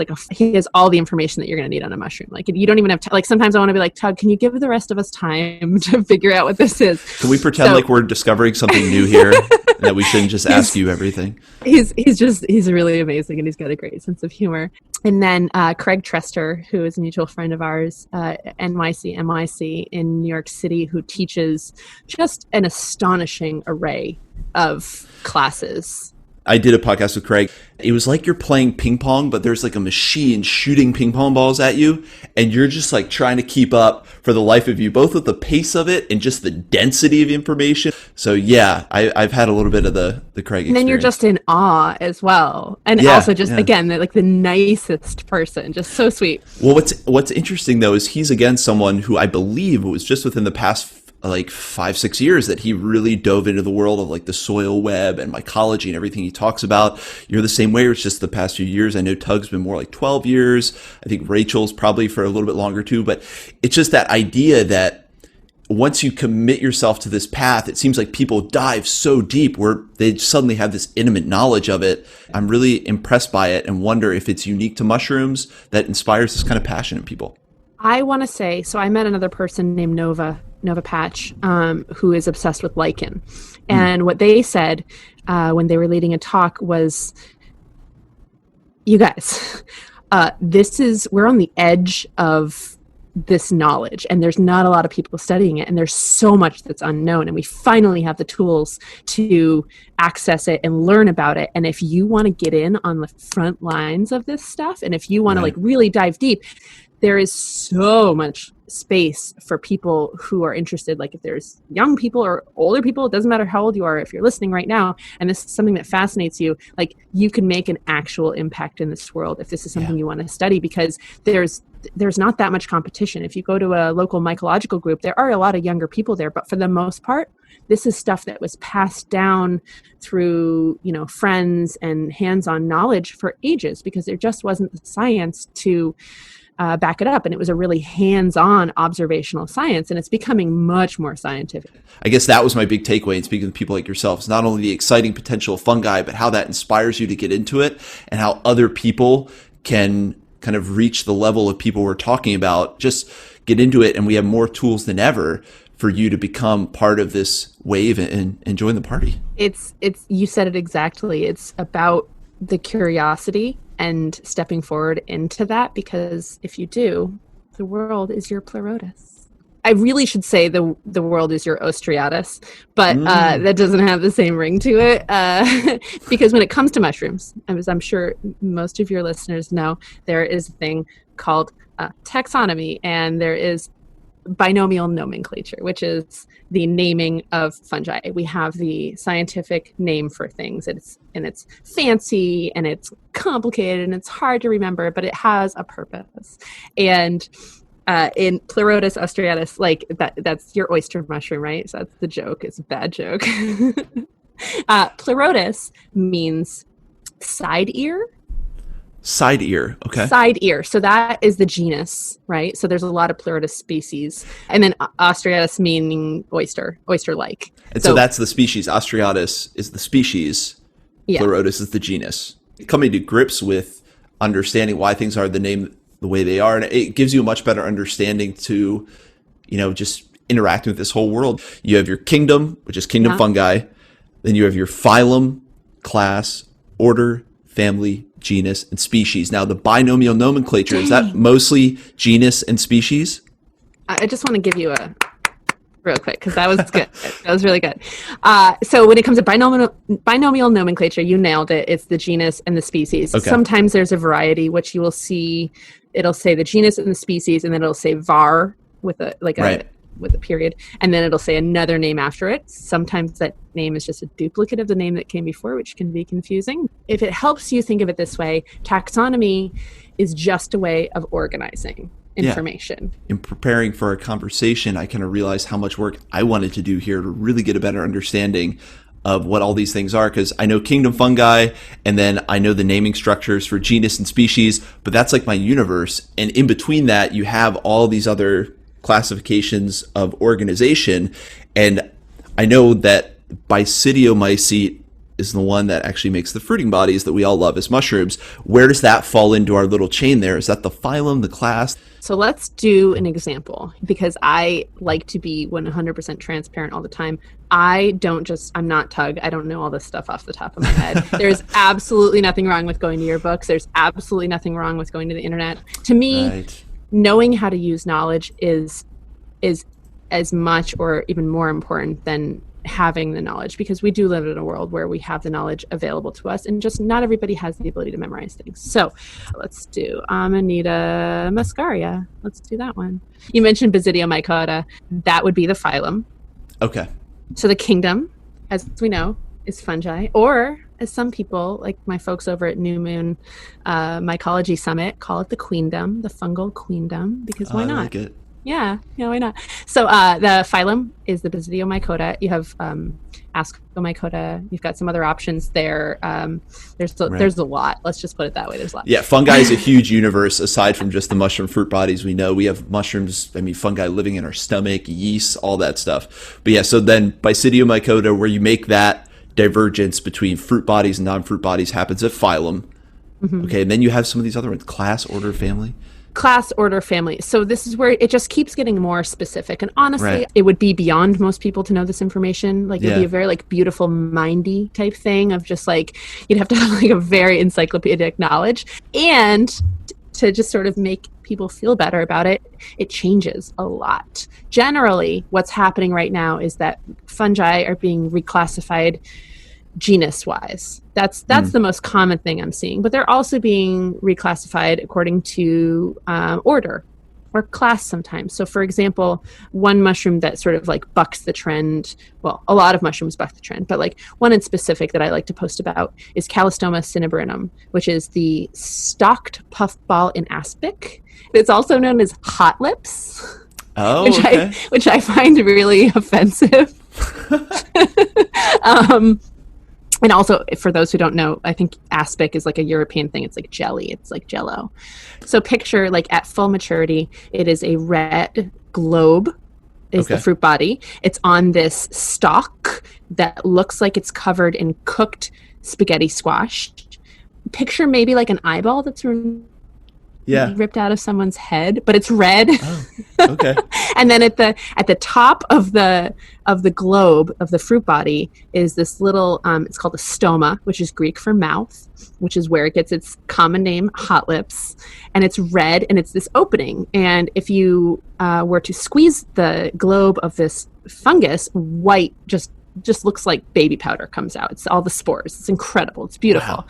all the information that you're going to need on a mushroom. Like, you don't even have to, like, sometimes I want to be like, Tug, can you give the rest of us time to figure out what this is? Can we pretend like we're discovering something new here? That we shouldn't just ask you everything. He's really amazing, and he's got a great sense of humor. And then Craig Trester, who is a mutual friend of ours, NYC in New York City, who teaches just an astonishing array of classes. I did a podcast with Craig. It was like you're playing ping pong, but there's like a machine shooting ping pong balls at you, and you're just like trying to keep up for the life of you, both with the pace of it and just the density of information. So yeah, I've had a little bit of the Craig experience. And then you're just in awe as well. And also just, again, like the nicest person, just so sweet. Well, what's interesting though is he's again someone who I believe was just within the past like 5-6 years that he really dove into the world of like the soil web and mycology and everything he talks about. You're the same way. It's just the past few years. I know Tug's been more like 12 years. I think Rachel's probably for a little bit longer too, but it's just that idea that once you commit yourself to this path, it seems like people dive so deep where they suddenly have this intimate knowledge of it. I'm really impressed by it and wonder if it's unique to mushrooms that inspires this kind of passion in people. I want to say, so I met another person named Nova Patch, who is obsessed with lichen. And what they said when they were leading a talk was, you guys, we're on the edge of this knowledge, and there's not a lot of people studying it, and there's so much that's unknown, and we finally have the tools to access it and learn about it. And if you want to get in on the front lines of this stuff, and if you want to like really dive deep, there is so much space for people who are interested. Like if there's young people or older people, it doesn't matter how old you are. If you're listening right now and this is something that fascinates you, like you can make an actual impact in this world if this is something you want to study, because there's not that much competition. If you go to a local mycological group, there are a lot of younger people there, but for the most part, this is stuff that was passed down through, friends and hands-on knowledge for ages, because there just wasn't the science to back it up. And it was a really hands-on observational science, and it's becoming much more scientific. I guess that was my big takeaway in speaking to people like yourselves, not only the exciting potential of fungi, but how that inspires you to get into it and how other people can kind of reach the level of people we're talking about, just get into it. And we have more tools than ever for you to become part of this wave and join the party. It's you said it exactly. It's about the curiosity and stepping forward into that, because if you do, the world is your pleurotus. I really should say the world is your ostriatus, but that doesn't have the same ring to it, because when it comes to mushrooms, as I'm sure most of your listeners know, there is a thing called taxonomy, and there is binomial nomenclature, which is the naming of fungi. We have the scientific name for things, and it's fancy and it's complicated and it's hard to remember, but it has a purpose. And in Pleurotus ostriatus, like that's your oyster mushroom, right? So that's the joke. It's a bad joke. Pleurotus means side ear. Side ear. Okay. Side ear. So that is the genus, right? So there's a lot of Pleurotus species. And then ostriatus meaning oyster-like. And so that's the species. Ostriatus is the species. Pleurotus is the genus. Coming to grips with understanding why things are the way they are. And it gives you a much better understanding to, just interacting with this whole world. You have your kingdom, which is kingdom fungi. Then you have your phylum, class, order, family, genus, and species. Now, the binomial nomenclature, is that mostly genus and species? I just want to give you a real quick, because that was good. That was really good. So when it comes to binomial nomenclature, you nailed it. It's the genus and the species. Okay. Sometimes there's a variety, which you will see. It'll say the genus and the species, and then it'll say var with a period, and then it'll say another name after it. Sometimes that name is just a duplicate of the name that came before, which can be confusing. If it helps you think of it this way, taxonomy is just a way of organizing information. In preparing for our conversation, I kind of realized how much work I wanted to do here to really get a better understanding of what all these things are, because I know kingdom fungi, and then I know the naming structures for genus and species, but that's like my universe. And in between that, you have all these other classifications of organization. And I know that Basidiomycete is the one that actually makes the fruiting bodies that we all love as mushrooms. Where does that fall into our little chain there? Is that the phylum, the class? So let's do an example, because I like to be 100% transparent all the time. I'm not Tug. I don't know all this stuff off the top of my head. There's absolutely nothing wrong with going to your books. There's absolutely nothing wrong with going to the internet. To me, knowing how to use knowledge is as much or even more important than having the knowledge, because we do live in a world where we have the knowledge available to us, and just not everybody has the ability to memorize things. So let's do Amanita muscaria. Let's do that one. You mentioned Basidiomycota. That would be the phylum. Okay. So the kingdom, as we know, is fungi, or as some people, like my folks over at New Moon Mycology Summit, call it the queendom, the fungal queendom, because why not? I like it. Yeah, why not? So the phylum is the Basidiomycota. You have Ascomycota. You've got some other options there. There's a lot. Let's just put it that way. There's a lot. Yeah, fungi is a huge universe aside from just the mushroom fruit bodies we know. We have mushrooms, fungi living in our stomach, yeast, all that stuff. But yeah, so then Basidiomycota, where you make that divergence between fruit bodies and non-fruit bodies, happens at phylum. Mm-hmm. Okay, and then you have some of these other ones, class, order, family. Class, order, family. So this is where it just keeps getting more specific. And honestly, It would be beyond most people to know this information. Like, it'd be a very like beautiful mindy type thing of just like, you'd have to have like a very encyclopedic knowledge. And to just sort of make people feel better about it, it changes a lot. Generally, what's happening right now is that fungi are being reclassified genus-wise. That's the most common thing I'm seeing. But they're also being reclassified according to order or class sometimes. So for example, one mushroom that sort of like bucks the trend, well, a lot of mushrooms buck the trend, but like one in specific that I like to post about is Calostoma cinnabrinum, which is the stalked puffball in aspic. It's also known as hot lips. Oh, which I find really offensive. And also, for those who don't know, I think aspic is like a European thing. It's like jelly. It's like jello. So picture like at full maturity, it is a red globe is the fruit body. It's on this stalk that looks like it's covered in cooked spaghetti squash. Picture maybe like an eyeball that's ripped out of someone's head, but it's red. Oh, okay. And then at the top of the globe of the fruit body is this little it's called a stoma, which is Greek for mouth, which is where it gets its common name, hot lips. And it's red, and it's this opening. And if you were to squeeze the globe of this fungus, white just looks like baby powder comes out. It's all the spores. It's incredible. It's beautiful. Wow.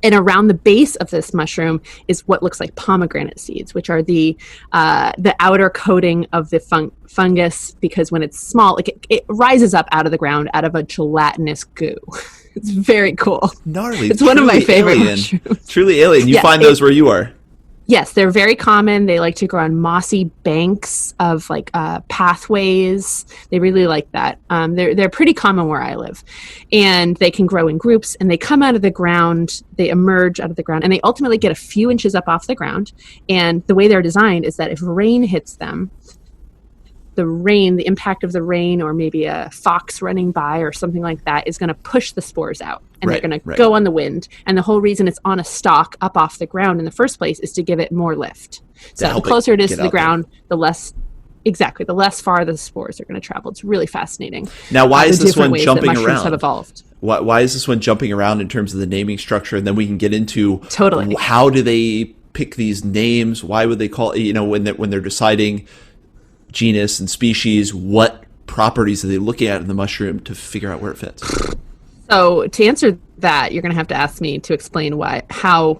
And around the base of this mushroom is what looks like pomegranate seeds, which are the outer coating of the fungus, because when it's small, like it rises up out of the ground out of a gelatinous goo. It's very cool. Gnarly. It's one of my favorite mushrooms. Truly alien. You find those where you are. Yes, they're very common. They like to grow on mossy banks of like pathways. They really like that. They're pretty common where I live, and they can grow in groups. And they come out of the ground. They emerge out of the ground, and they ultimately get a few inches up off the ground. And the way they're designed is that if rain hits them, the impact of the rain, or maybe a fox running by or something like that, is going to push the spores out, and they're going to go on the wind. And the whole reason it's on a stalk up off the ground in the first place is to give it more lift. So the closer it is to the ground, the less far the spores are going to travel. It's really fascinating. Now, why is this one jumping around? Have evolved. Why is this one jumping around in terms of the naming structure? And then we can get into how do they pick these names? Why would they call when they're deciding genus and species, what properties are they looking at in the mushroom to figure out where it fits? So to answer that, you're going to have to ask me to explain how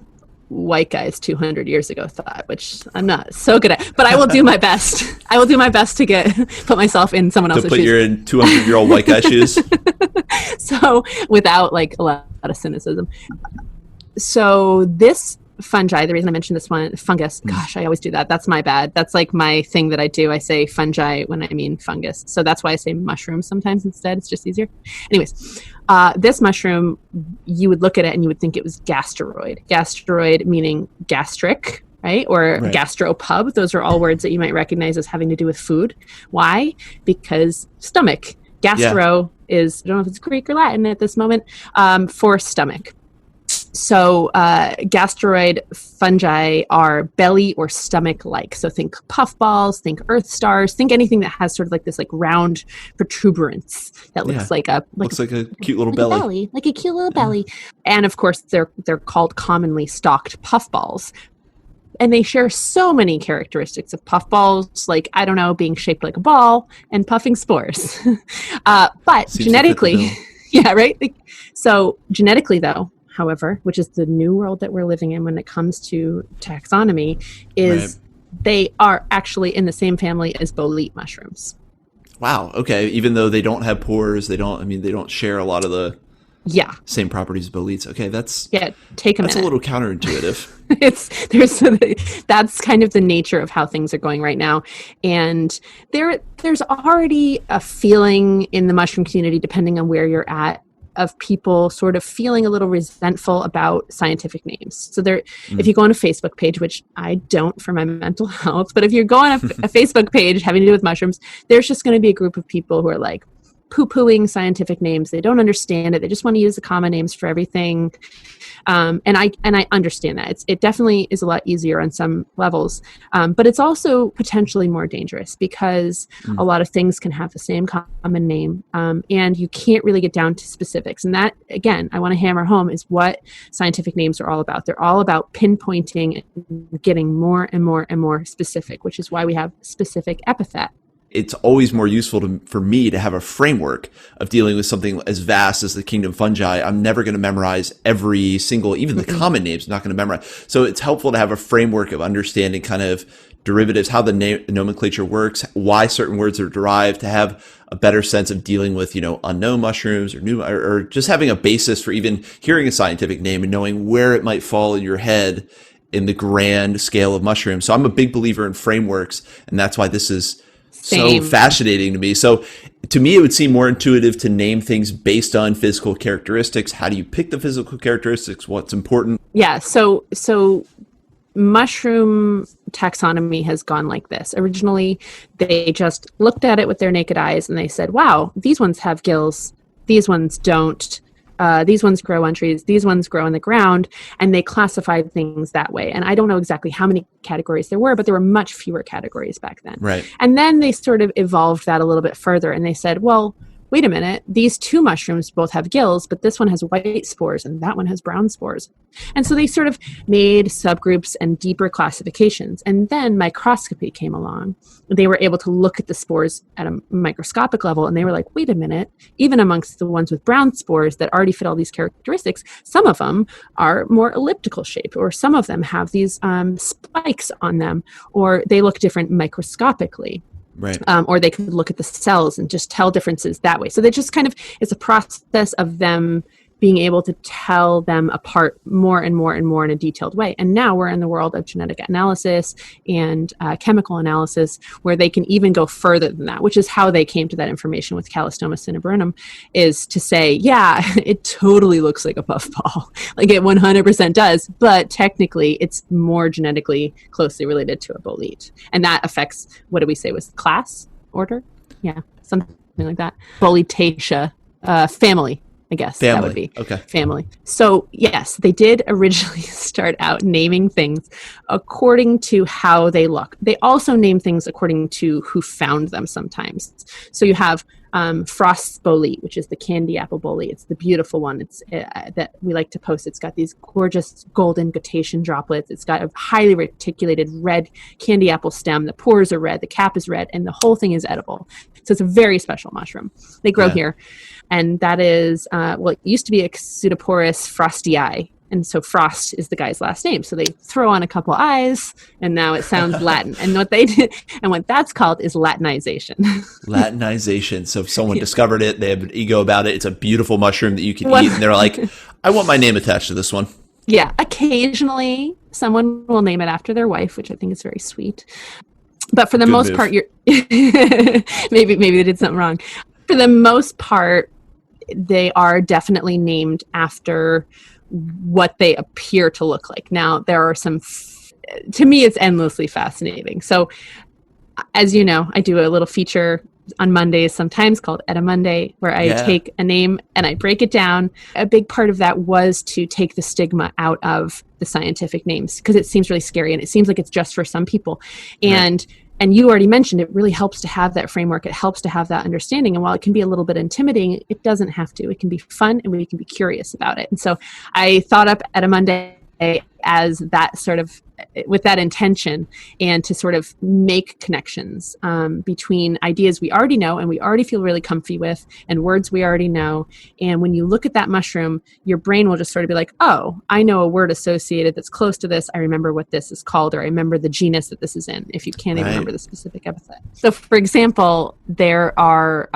white guys 200 years ago thought, which I'm not so good at, but I will do my best. I will do my best to put myself in someone else's shoes. To put your 200-year-old white guy shoes? So without like a lot of cynicism. So this fungi, the reason I mentioned this one, fungus, gosh, I always do that. That's my bad. That's like my thing that I do. I say fungi when I mean fungus. So that's why I say mushroom sometimes instead. It's just easier. Anyways, this mushroom, you would look at it and you would think it was gasteroid. Gasteroid meaning gastric, right? Or gastropub. Those are all words that you might recognize as having to do with food. Why? Because stomach. Gastro is, I don't know if it's Greek or Latin at this moment, for stomach. So gasteroid fungi are belly or stomach-like. So think puffballs, think earth stars, think anything that has sort of like this like round protuberance that looks like a cute little belly. Like a cute little belly. And of course, they're called commonly stalked puffballs. and they share so many characteristics of puffballs, like, I don't know, being shaped like a ball and puffing spores. But Seems genetically, yeah, right? So genetically, though, however, which is the new world that we're living in when it comes to taxonomy, is they are actually in the same family as bolete mushrooms. Wow. Okay. Even though they don't have pores, they don't share a lot of the same properties as boletes. Okay. Take a minute. That's a little counterintuitive. That's kind of the nature of how things are going right now. And there's already a feeling in the mushroom community, depending on where you're at, of people sort of feeling a little resentful about scientific names. So if you go on a Facebook page, which I don't for my mental health, but if you're going on a Facebook page having to do with mushrooms, there's just going to be a group of people who are like poo-pooing scientific names. They don't understand it. They just want to use the common names for everything. And I understand that. It definitely is a lot easier on some levels. But it's also potentially more dangerous because a lot of things can have the same common name. And you can't really get down to specifics. And that, again, I want to hammer home is what scientific names are all about. They're all about pinpointing and getting more and more and more specific, which is why we have specific epithet. It's always more useful for me to have a framework of dealing with something as vast as the kingdom fungi. I'm never going to memorize every single, even the common names, I'm not going to memorize. So it's helpful to have a framework of understanding kind of derivatives, how the nomenclature works, why certain words are derived, to have a better sense of dealing with, unknown mushrooms or new, or just having a basis for even hearing a scientific name and knowing where it might fall in your head in the grand scale of mushrooms. So I'm a big believer in frameworks, and that's why this is so fascinating to me. So to me, it would seem more intuitive to name things based on physical characteristics. How do you pick the physical characteristics? What's important? Yeah. So mushroom taxonomy has gone like this. Originally, they just looked at it with their naked eyes and they said, wow, these ones have gills. These ones don't. These ones grow on trees, these ones grow in the ground, and they classified things that way. And I don't know exactly how many categories there were, but there were much fewer categories back then. Right. And then they sort of evolved that a little bit further, and they said, well, wait a minute, these two mushrooms both have gills, but this one has white spores and that one has brown spores. And so they sort of made subgroups and deeper classifications. And then microscopy came along. They were able to look at the spores at a microscopic level, and they were like, wait a minute, even amongst the ones with brown spores that already fit all these characteristics, some of them are more elliptical shaped, or some of them have these spikes on them, or they look different microscopically. Right. Or they could look at the cells and just tell differences that way. So they just kind of, it's a process of them being able to tell them apart more and more and more in a detailed way. And now we're in the world of genetic analysis and chemical analysis, where they can even go further than that, which is how they came to that information with Calostoma cinnabrinum, is to say, yeah, it totally looks like a puffball. Like it 100% does, but technically it's more genetically closely related to a bolete. And that affects, what do we say was class, order? Yeah, something like that. Boletacea, family. I guess that would be family. So yes, they did originally start out naming things according to how they look. They also name things according to who found them sometimes. So you have Frost's bolete, which is the candy apple bolete. It's the beautiful one. It's that we like to post. It's got these gorgeous golden guttation droplets. It's got a highly reticulated red candy apple stem. The pores are red, the cap is red, and the whole thing is edible. So it's a very special mushroom. They grow here. And that is, it used to be a Pseudoporus frostii. And so Frost is the guy's last name. So they throw on a couple I's, and now it sounds Latin. And what they did, and what that's called, is Latinization. Latinization. So if someone discovered it, they have an ego about it. It's a beautiful mushroom that you can eat. And they're like, I want my name attached to this one. Yeah. Occasionally, someone will name it after their wife, which I think is very sweet. But for the most part, you're maybe they did something wrong. For the most part, they are definitely named after what they appear to look like. Now, there are some, to me, it's endlessly fascinating. So, as you know, I do a little feature on Mondays, sometimes called Etymonday, where I take a name and I break it down. A big part of that was to take the stigma out of the scientific names, because it seems really scary and it seems like it's just for some people. And you already mentioned it really helps to have that framework. It helps to have that understanding. And while it can be a little bit intimidating, it doesn't have to. It can be fun, and we can be curious about it. And so I thought up Etymonday as that sort of intention, and to sort of make connections between ideas we already know and we already feel really comfy with, and words we already know. And when you look at that mushroom, your brain will just sort of be like, oh, I know a word associated that's close to this. I remember what this is called, or I remember the genus that this is in, if you can't even remember the specific epithet. So for example, there are,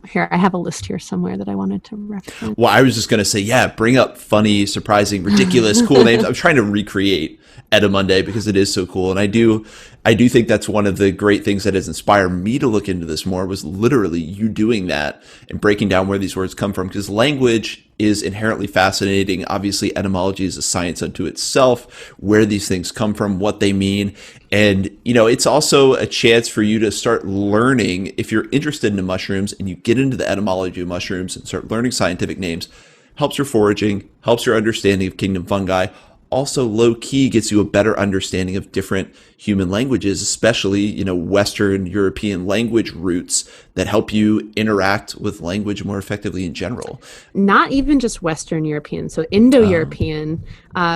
here, I have a list here somewhere that I wanted to reference. Well, I was just going to say, yeah, bring up funny, surprising, ridiculous, cool names. I'm trying to recreate Etymonday because it is so cool. And I do think that's one of the great things that has inspired me to look into this more, was literally you doing that and breaking down where these words come from, because language is inherently fascinating. Obviously, etymology is a science unto itself, where these things come from, what they mean. And, it's also a chance for you to start learning. If you're interested in mushrooms and you get into the etymology of mushrooms and start learning scientific names, helps your foraging, helps your understanding of kingdom fungi. Also, low key gets you a better understanding of different human languages, especially, Western European language roots that help you interact with language more effectively in general. Not even just Western European, so Indo-European,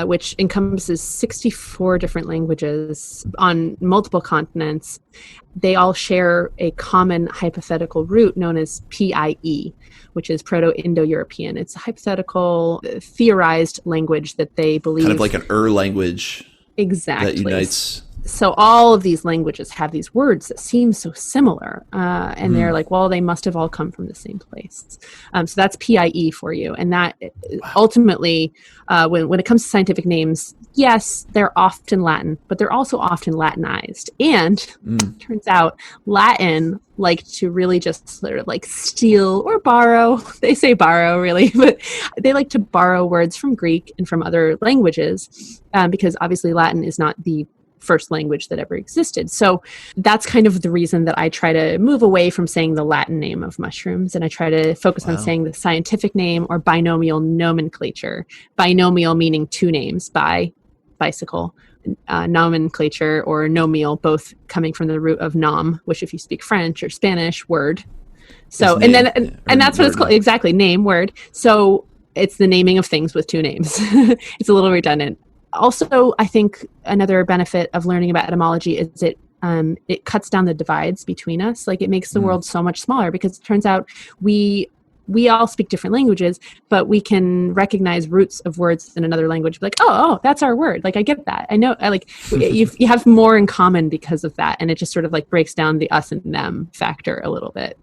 which encompasses 64 different languages on multiple continents. They all share a common hypothetical root known as PIE, which is Proto-Indo-European. It's a hypothetical, theorized language that they believe... Kind of like an language. Exactly. That unites... So all of these languages have these words that seem so similar. And they're like, well, they must have all come from the same place. So that's PIE for you. And that ultimately, when it comes to scientific names, yes, they're often Latin, but they're also often Latinized. And turns out Latin like to really just sort of like steal or borrow. They say borrow really, but they like to borrow words from Greek and from other languages because obviously Latin is not the first language that ever existed. So that's kind of the reason that I try to move away from saying the Latin name of mushrooms, and I try to focus on saying the scientific name or binomial nomenclature. Binomial meaning two names, bicycle, nomenclature or nomial, both coming from the root of nom, which if you speak French or Spanish, word. So and that's what it's called. Exactly, name, word. So it's the naming of things with two names. It's a little redundant. Also, I think another benefit of learning about etymology is it cuts down the divides between us. Like it makes the world so much smaller, because it turns out we all speak different languages, but we can recognize roots of words in another language. Like, oh, that's our word. Like I get that. I know. You have more in common because of that, and it just sort of like breaks down the us and them factor a little bit.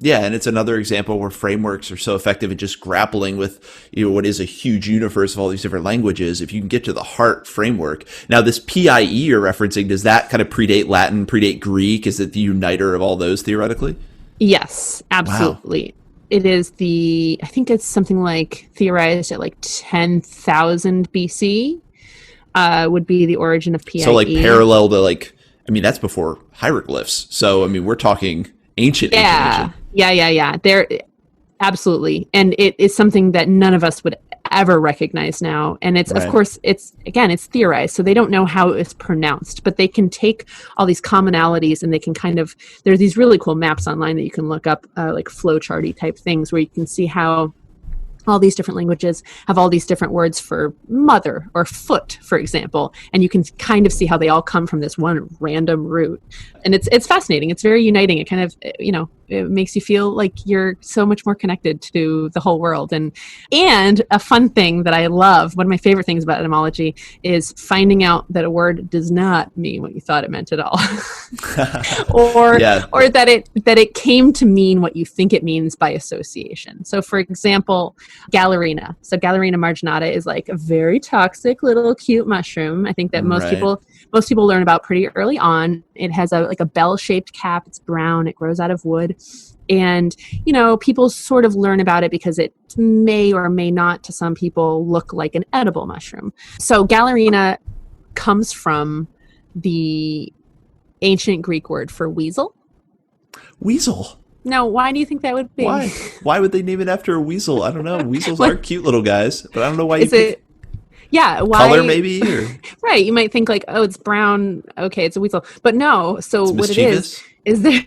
Yeah, and it's another example where frameworks are so effective in just grappling with, what is a huge universe of all these different languages. If you can get to the heart framework. Now, this PIE you're referencing, does that kind of predate Latin, predate Greek? Is it the uniter of all those theoretically? Yes, absolutely. Wow. It is I think it's something like theorized at like 10,000 BC would be the origin of PIE. So like parallel to that's before hieroglyphs. So, we're talking ancient. Yeah. They're absolutely. And it is something that none of us would ever recognize now. And it's, of course, it's theorized. So they don't know how it's pronounced, but they can take all these commonalities and they can there's these really cool maps online that you can look up, like flowcharty type things where you can see how all these different languages have all these different words for mother or foot, for example, and you can kind of see how they all come from this one random root. And it's fascinating. It's very uniting. It kind of, it makes you feel like you're so much more connected to the whole world. And a fun thing that I love, one of my favorite things about etymology, is finding out that a word does not mean what you thought it meant at all. or that it came to mean what you think it means by association. So for example, Gallerina. So Gallerina marginata is like a very toxic little cute mushroom. I think that most people learn about pretty early on. It has a bell-shaped cap. It's brown. It grows out of wood. And, people sort of learn about it because it may or may not, to some people, look like an edible mushroom. So Gallerina comes from the ancient Greek word for weasel. Weasel? No, why do you think that would be? Why? Why would they name it after a weasel? I don't know. Weasels are cute little guys, but I don't know why Yeah, why? Color maybe? Or? Right, you might think like, oh, it's brown. Okay, it's a weasel. But no, so it's what mischievous. It'll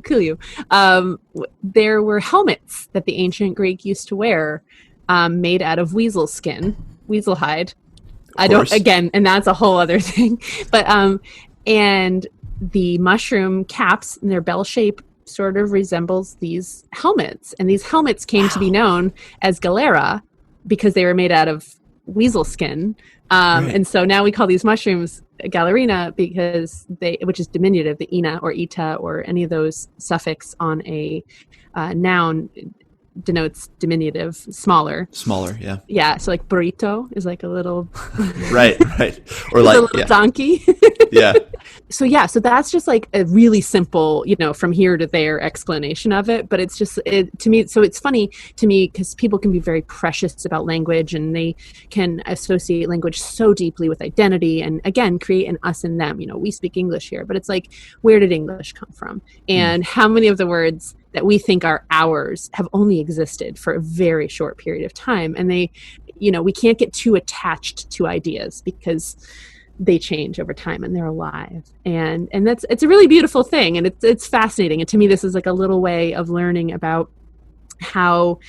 kill you. There were helmets that the ancient Greek used to wear made out of weasel skin, weasel hide. I don't, again, and that's a whole other thing. But, and the mushroom caps and their bell shape sort of resembles these helmets. And these helmets came to be known as galera because they were made out of weasel skin. And so now we call these mushrooms galerina because which is diminutive, the ina or ita or any of those suffix on a noun denotes diminutive, smaller. Yeah. Yeah, so like burrito is like a little right. Or like a little donkey. Yeah. So that's just like a really simple, from here to there explanation of it. But it's just to me. So it's funny to me because people can be very precious about language and they can associate language so deeply with identity and again, create an us and them. We speak English here, but it's like, where did English come from? And how many of the words that we think are ours have only existed for a very short period of time. And they, we can't get too attached to ideas because they change over time and they're alive. And it's a really beautiful thing. And it's fascinating. And to me, this is like a little way of learning about how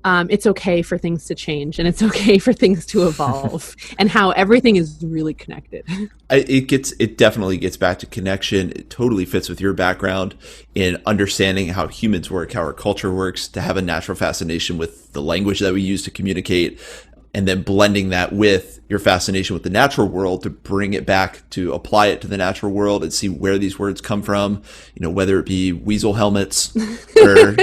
it's okay for things to change and it's okay for things to evolve and how everything is really connected. It definitely gets back to connection. It totally fits with your background in understanding how humans work, how our culture works, to have a natural fascination with the language that we use to communicate, and then blending that with your fascination with the natural world to bring it back, to apply it to the natural world and see where these words come from, whether it be weasel helmets or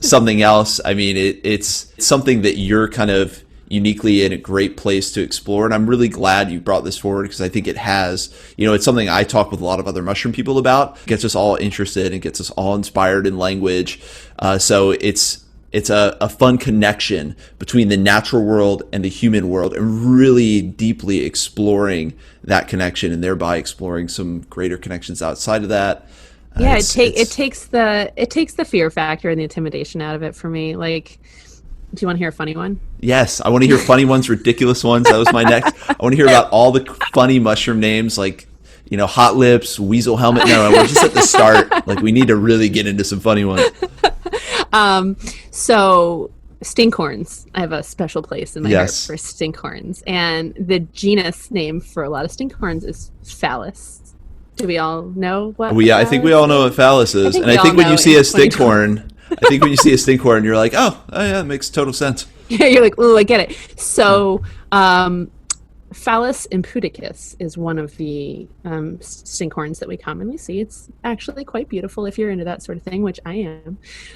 something else. I mean, it's something that you're kind of uniquely in a great place to explore. And I'm really glad you brought this forward because I think it has, it's something I talk with a lot of other mushroom people about. It gets us all interested and gets us all inspired in language. So it's a fun connection between the natural world and the human world and really deeply exploring that connection and thereby exploring some greater connections outside of that. Yeah, it takes the fear factor and the intimidation out of it for me. Like, do you want to hear a funny one? Yes, I want to hear funny ones, ridiculous ones. That was my next. I want to hear about all the funny mushroom names like, hot lips, weasel helmet. No, we're just at the start. Like, we need to really get into some funny ones. So stinkhorns, I have a special place in my heart for stinkhorns, and the genus name for a lot of stinkhorns is Phallus. Do we all know what? I think we all know what Phallus is, and I think when you see a stinkhorn, you're like, oh yeah, it makes total sense. Yeah, you're like, oh, I get it. So, Phallus impudicus is one of the stinkhorns that we commonly see. It's actually quite beautiful if you're into that sort of thing, which I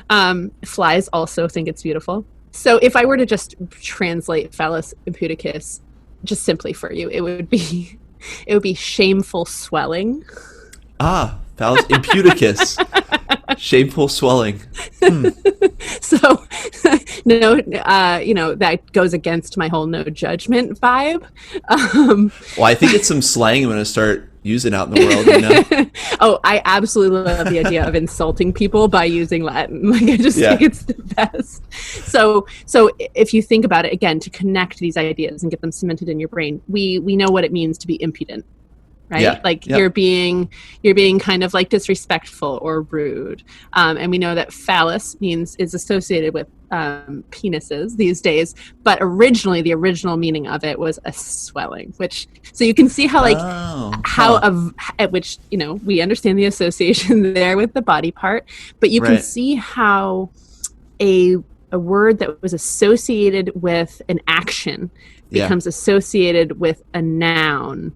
am. Flies also think it's beautiful. So if I were to just translate Phallus impudicus just simply for you, it would be shameful swelling. Ah, Phallus impudicus. Shameful swelling. So, no, that goes against my whole no judgment vibe. Well, I think it's some slang I'm going to start using out in the world. Oh, I absolutely love the idea of insulting people by using Latin. Like, I just think it's the best. So if you think about it again, to connect these ideas and get them cemented in your brain, we know what it means to be impudent. Right? Yeah. Like you're being kind of like disrespectful or rude. And we know that phallus is associated with penises these days, but originally the original meaning of it was a swelling, so you can see how at which, we understand the association there with the body part, but you can see how a word that was associated with an action becomes associated with a noun.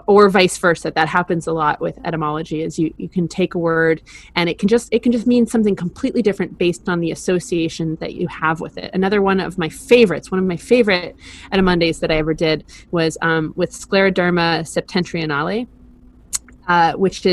Or vice versa. That happens a lot with etymology. Is you can take a word and it can just mean something completely different based on the association that you have with it. Another one of my favorite etymondays that I ever did was with Scleroderma septentrionale, which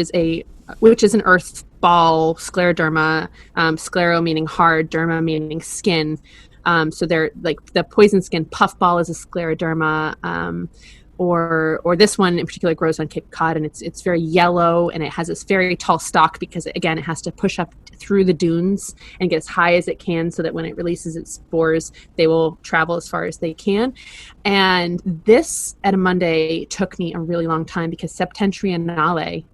is an earth ball scleroderma, sclero meaning hard, derma meaning skin. So they're like the poison skin puffball is a scleroderma. Or this one in particular grows on Cape Cod, and it's very yellow, and it has this very tall stalk because, again, it has to push up through the dunes and get as high as it can so that when it releases its spores, they will travel as far as they can. And this etymonde took me a really long time because septentrionale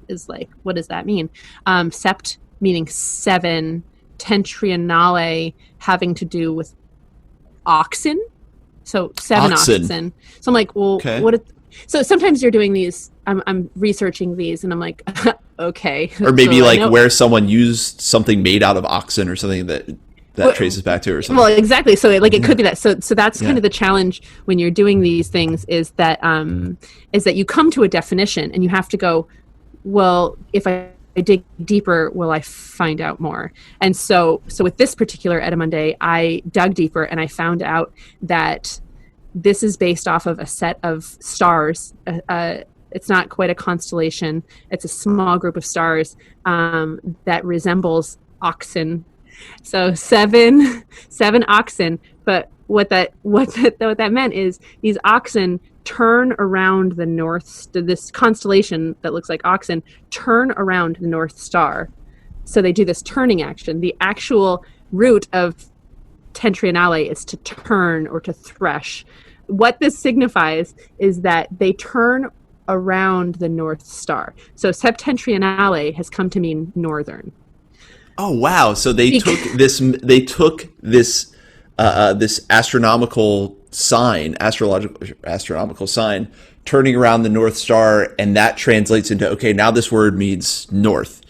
is like, what does that mean? Sept meaning seven, tentrionale having to do with oxen. So 7 oxen. So I'm like, well, Okay. so sometimes you're doing these, I'm researching these and I'm like, okay. Or maybe So like where someone used something made out of oxen or something that traces back to it or something. Well, exactly. So it could be that. So that's kind of the challenge when you're doing these things is that you come to a definition and you have to go, well, if I dig deeper, will I find out more? And so with this particular Etymonde, I dug deeper and I found out that this is based off of a set of stars. It's not quite a constellation. It's a small group of stars that resembles oxen. So seven oxen. But what that meant is these oxen turn around the this constellation that looks like oxen turn around the North Star. So they do this turning action. The actual root of septentrionale is to turn or to thresh. What this signifies is that they turn around the North Star. So septentrionale has come to mean northern. Oh wow! So they took this astronomical sign, astronomical sign, turning around the North Star, and that translates into, okay, now this word means north.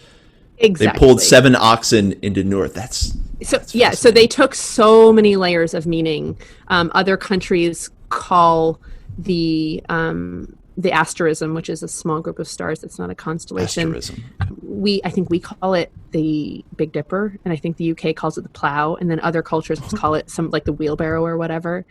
Exactly. They pulled 7 oxen into north. That's so they took so many layers of meaning. Other countries call the asterism, which is a small group of stars that's not a constellation. Asterism. I think we call it the Big Dipper, and I think the UK calls it the plow, and then other cultures call it some like the wheelbarrow or whatever,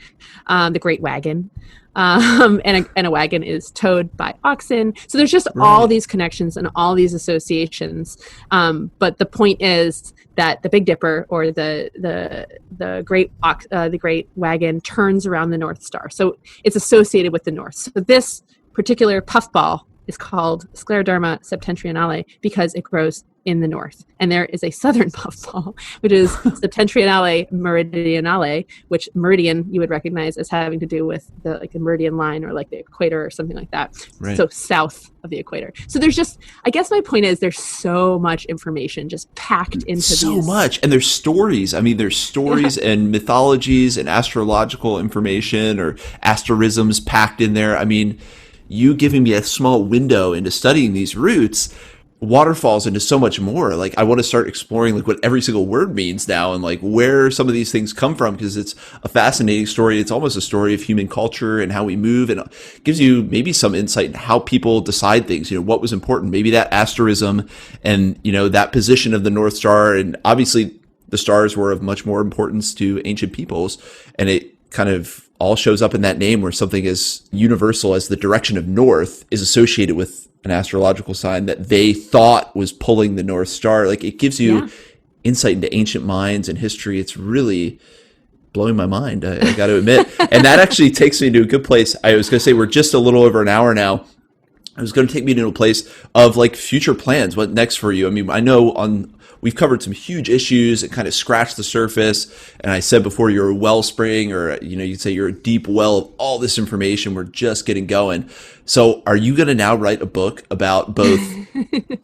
the Great Wagon. And a wagon is towed by oxen. So there's just all these connections and all these associations. But the point is that the Big Dipper or the Great Wagon turns around the North Star. So it's associated with the North. So this particular puffball is called Scleroderma septentrionale because it grows in the north. And there is a southern puffball, which is Septentrionale meridionale, which meridian you would recognize as having to do with the meridian line or like the equator or something like that. Right. So south of the equator. So there's just, I guess my point is there's so much information just packed into so these. much. And there's stories. I mean, there's stories and mythologies and astrological information or asterisms packed in there. I mean, you giving me a small window into studying these roots waterfalls into so much more. Like, I want to start exploring like what every single word means now and like where some of these things come from, because it's a fascinating story. It's almost a story of human culture and how we move, and it gives you maybe some insight in how people decide things, you know, what was important, maybe that asterism and, you know, that position of the North Star. And obviously the stars were of much more importance to ancient peoples, and it kind of all shows up in that name where something as universal as the direction of north is associated with an astrological sign that they thought was pulling the North Star. Like, it gives you insight into ancient minds and history. It's really blowing my mind, I got to admit. And that actually takes me to a good place. I was going to say we're just a little over an hour now. It was going to take me to a place of like future plans. What next for you? I mean, I know we've covered some huge issues and kind of scratched the surface. And I said before, you're a wellspring, or, you know, you'd say you're a deep well of all this information. We're just getting going. So are you going to now write a book about both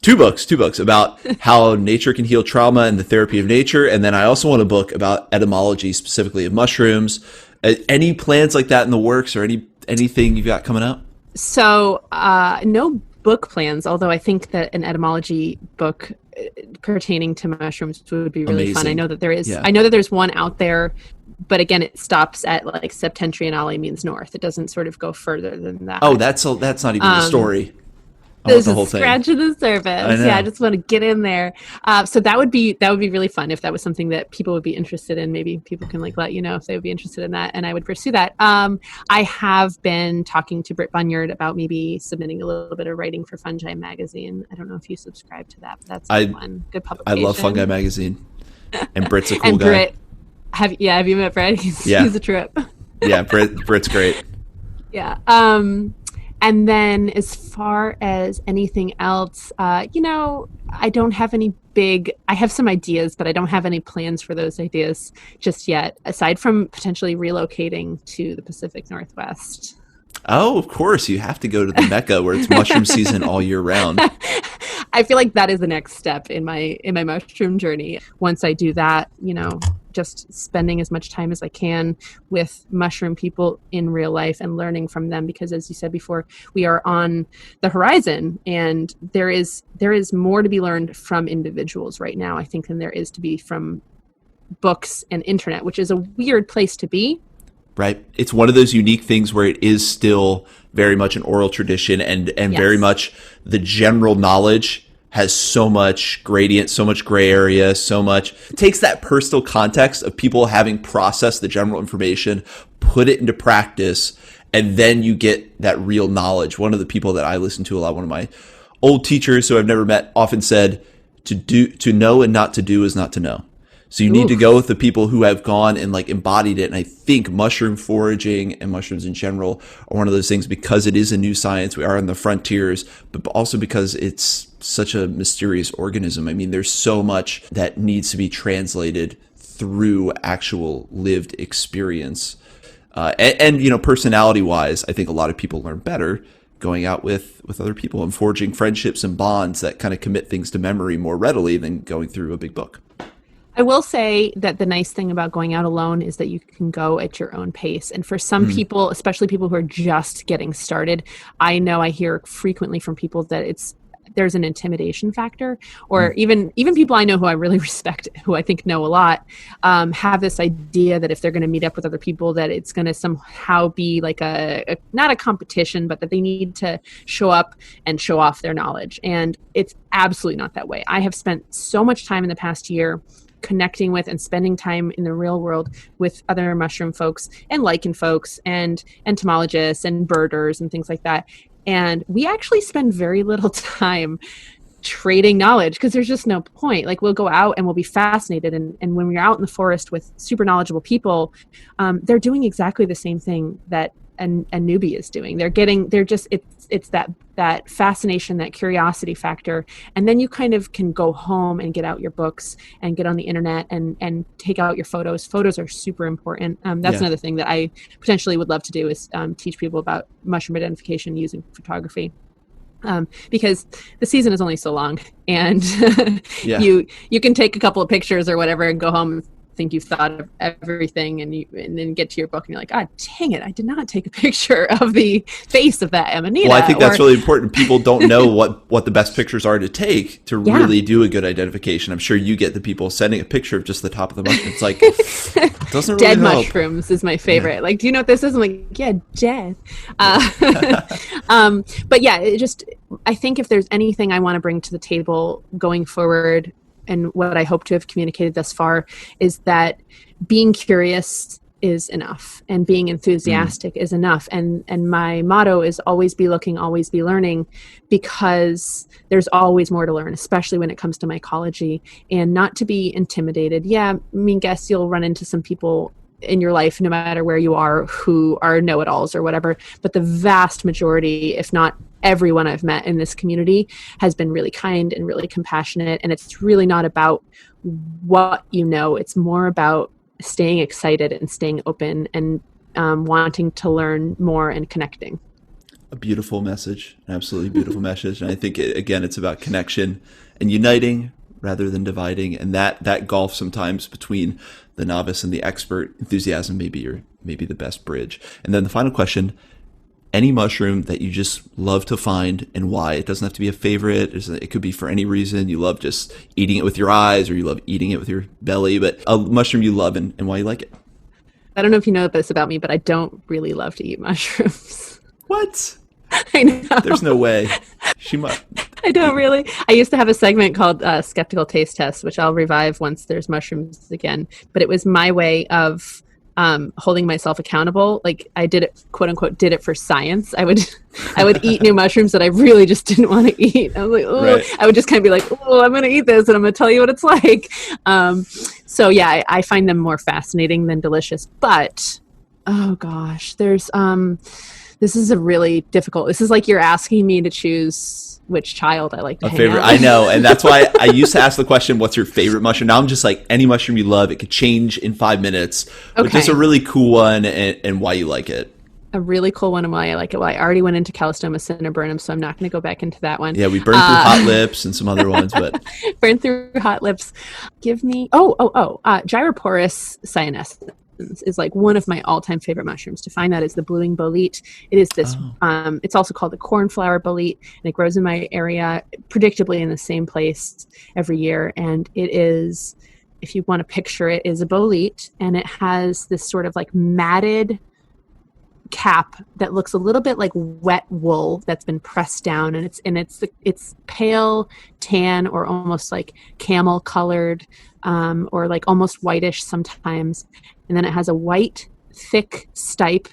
two books about how nature can heal trauma and the therapy of nature? And then I also want a book about etymology, specifically of mushrooms. Any plans like that in the works, or anything you've got coming up? So no book plans, although I think that an etymology book pertaining to mushrooms would be really fun. I know that there is. Yeah. I know that there's one out there, but again, it stops at like septentrionale means north. It doesn't sort of go further than that. Oh, that's not even the story. There's the whole thing. Scratching the surface. Yeah, I just want to get in there. So that would be really fun if that was something that people would be interested in. Maybe people can like let you know if they would be interested in that, and I would pursue that. I have been talking to Britt Bunyard about maybe submitting a little bit of writing for Fungi magazine. I don't know if you subscribe to that, but that's one good publication. I love Fungi magazine, and Britt's a cool and guy. Britt, have you met Britt? He's a trip. Yeah, Britt's great. Yeah. And then as far as anything else, you know, I don't have I have some ideas, but I don't have any plans for those ideas just yet, aside from potentially relocating to the Pacific Northwest. Oh, of course. You have to go to the Mecca where it's mushroom season all year round. I feel like that is the next step in my mushroom journey. Once I do that, just spending as much time as I can with mushroom people in real life and learning from them, because as you said before, we are on the horizon, and there is more to be learned from individuals right now, I think, than there is to be from books and internet, which is a weird place to be. Right. It's one of those unique things where it is still very much an oral tradition, and yes, very much the general knowledge has so much gradient, so much gray area, so much takes that personal context of people having processed the general information, put it into practice, and then you get that real knowledge. One of the people that I listen to a lot, one of my old teachers who I've never met, often said, to know and not to do is not to know. So you need to go with the people who have gone and like embodied it. And I think mushroom foraging and mushrooms in general are one of those things, because it is a new science. We are on the frontiers, but also because it's such a mysterious organism. I mean, there's so much that needs to be translated through actual lived experience. And personality wise, I think a lot of people learn better going out with other people and forging friendships and bonds that kind of commit things to memory more readily than going through a big book. I will say that the nice thing about going out alone is that you can go at your own pace. And for some people, especially people who are just getting started, I know I hear frequently from people that there's an intimidation factor, or even people I know who I really respect, who I think know a lot, have this idea that if they're going to meet up with other people, that it's going to somehow be like not a competition, but that they need to show up and show off their knowledge. And it's absolutely not that way. I have spent so much time in the past year connecting with and spending time in the real world with other mushroom folks and lichen folks and entomologists and birders and things like that. And we actually spend very little time trading knowledge, because there's just no point. Like, we'll go out and we'll be fascinated. And when we're out in the forest with super knowledgeable people, they're doing exactly the same thing that a newbie is doing. It's that fascination, that curiosity factor. And then you kind of can go home and get out your books and get on the internet and take out your photos. Photos are super important. That's another thing that I potentially would love to do, is teach people about mushroom identification using photography. Because the season is only so long, and you can take a couple of pictures or whatever and go home and think you've thought of everything, and then get to your book and you're like, ah, dang it, I did not take a picture of the face of that Amanita. Well, I think that's really important. People don't know what the best pictures are to take to really do a good identification. I'm sure you get the people sending a picture of just the top of the mushroom. It's like, it doesn't really dead help. Mushrooms is my favorite. Yeah. Like, do you know what this is? I'm like, yeah, dead. But yeah, I think if there's anything I want to bring to the table going forward, and what I hope to have communicated thus far, is that being curious is enough, and being enthusiastic is enough. And my motto is always be looking, always be learning, because there's always more to learn, especially when it comes to mycology, and not to be intimidated. Yeah, I mean, guess you'll run into some people in your life, no matter where you are, who are know-it-alls or whatever. But the vast majority, if not everyone I've met in this community, has been really kind and really compassionate. And it's really not about what you know. It's more about staying excited and staying open and wanting to learn more and connecting. A beautiful message, an absolutely beautiful message. And I think, it's about connection and uniting rather than dividing. And that gulf sometimes between the novice and the expert, enthusiasm may be the best bridge. And then the final question, any mushroom that you just love to find, and why? It doesn't have to be a favorite. It could be for any reason. You love just eating it with your eyes, or you love eating it with your belly, but a mushroom you love and why you like it. I don't know if you know this about me, but I don't really love to eat mushrooms. What? I know. There's no way. She might. I don't really. I used to have a segment called Skeptical Taste Test, which I'll revive once there's mushrooms again. But it was my way of holding myself accountable. Like, I did it, quote unquote, did it for science. I would eat new mushrooms that I really just didn't want to eat. I was like, oh, right. I would just kind of be like, oh, I'm going to eat this and I'm going to tell you what it's like. So yeah, I find them more fascinating than delicious. But, oh gosh, this is a really difficult, this is like you're asking me to choose which child I like to hang out with. I know, and that's why I used to ask the question, what's your favorite mushroom? Now I'm just like, any mushroom you love. It could change in 5 minutes, but just a really cool one, and why you like it. a really cool one and why I like it. Well, I already went into Calostoma cyniburnum, so I'm not going to go back into that one. Yeah, we burned through hot lips and some other ones, but burn through hot lips. Give me Gyroporus cyanescens is like one of my all-time favorite mushrooms. To find that is the blueing bolete. It is this. It's also called the cornflower bolete, and it grows in my area, predictably in the same place every year. And it is, if you want to picture it, is a bolete, and it has this sort of like matted cap that looks a little bit like wet wool that's been pressed down, and it's pale tan or almost like camel colored, or like almost whitish sometimes. And then it has a white thick stipe,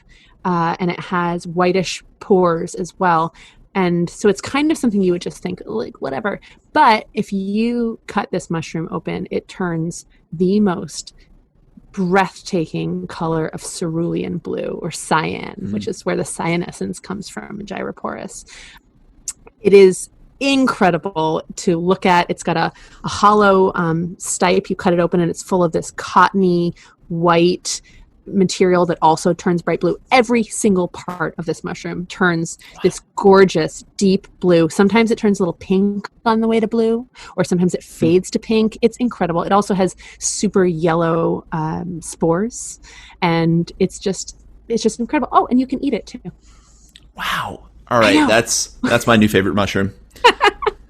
and it has whitish pores as well. And so it's kind of something you would just think like whatever. But if you cut this mushroom open, it turns the most breathtaking color of cerulean blue or cyan, which is where the cyanescence comes from in Gyroporus. It is incredible to look at. It's got a hollow stipe. You cut it open and it's full of this cottony white material that also turns bright blue. Every single part of this mushroom turns this gorgeous deep blue. Sometimes it turns a little pink on the way to blue, or sometimes it fades to pink. It's incredible. It also has super yellow spores, and it's just incredible. Oh, and you can eat it too. Wow. All right, that's my new favorite mushroom.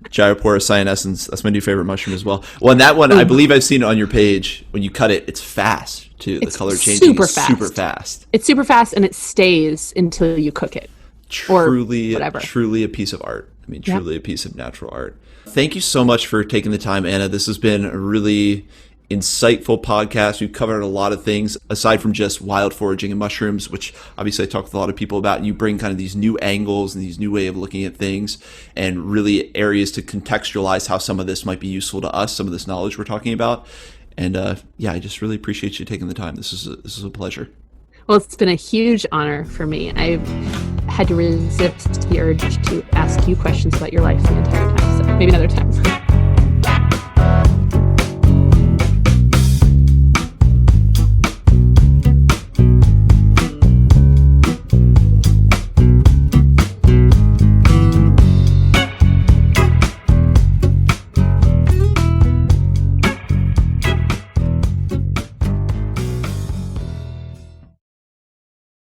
Gyroporus cyanescens. That's my new favorite mushroom as well. Well, and that one, I believe I've seen it on your page. When you cut it, it's fast too. The color changing is super fast. It's super fast, and it stays until you cook it. Truly a piece of art. I mean, truly a piece of natural art. Thank you so much for taking the time, Anna. This has been a really insightful podcast. We've covered a lot of things aside from just wild foraging and mushrooms, which obviously I talk with a lot of people about. And you bring kind of these new angles and these new way of looking at things, and really areas to contextualize how some of this might be useful to us, some of this knowledge we're talking about. And I just really appreciate you taking the time. This is a pleasure. Well, it's been a huge honor for me. I've had to resist the urge to ask you questions about your life the entire time.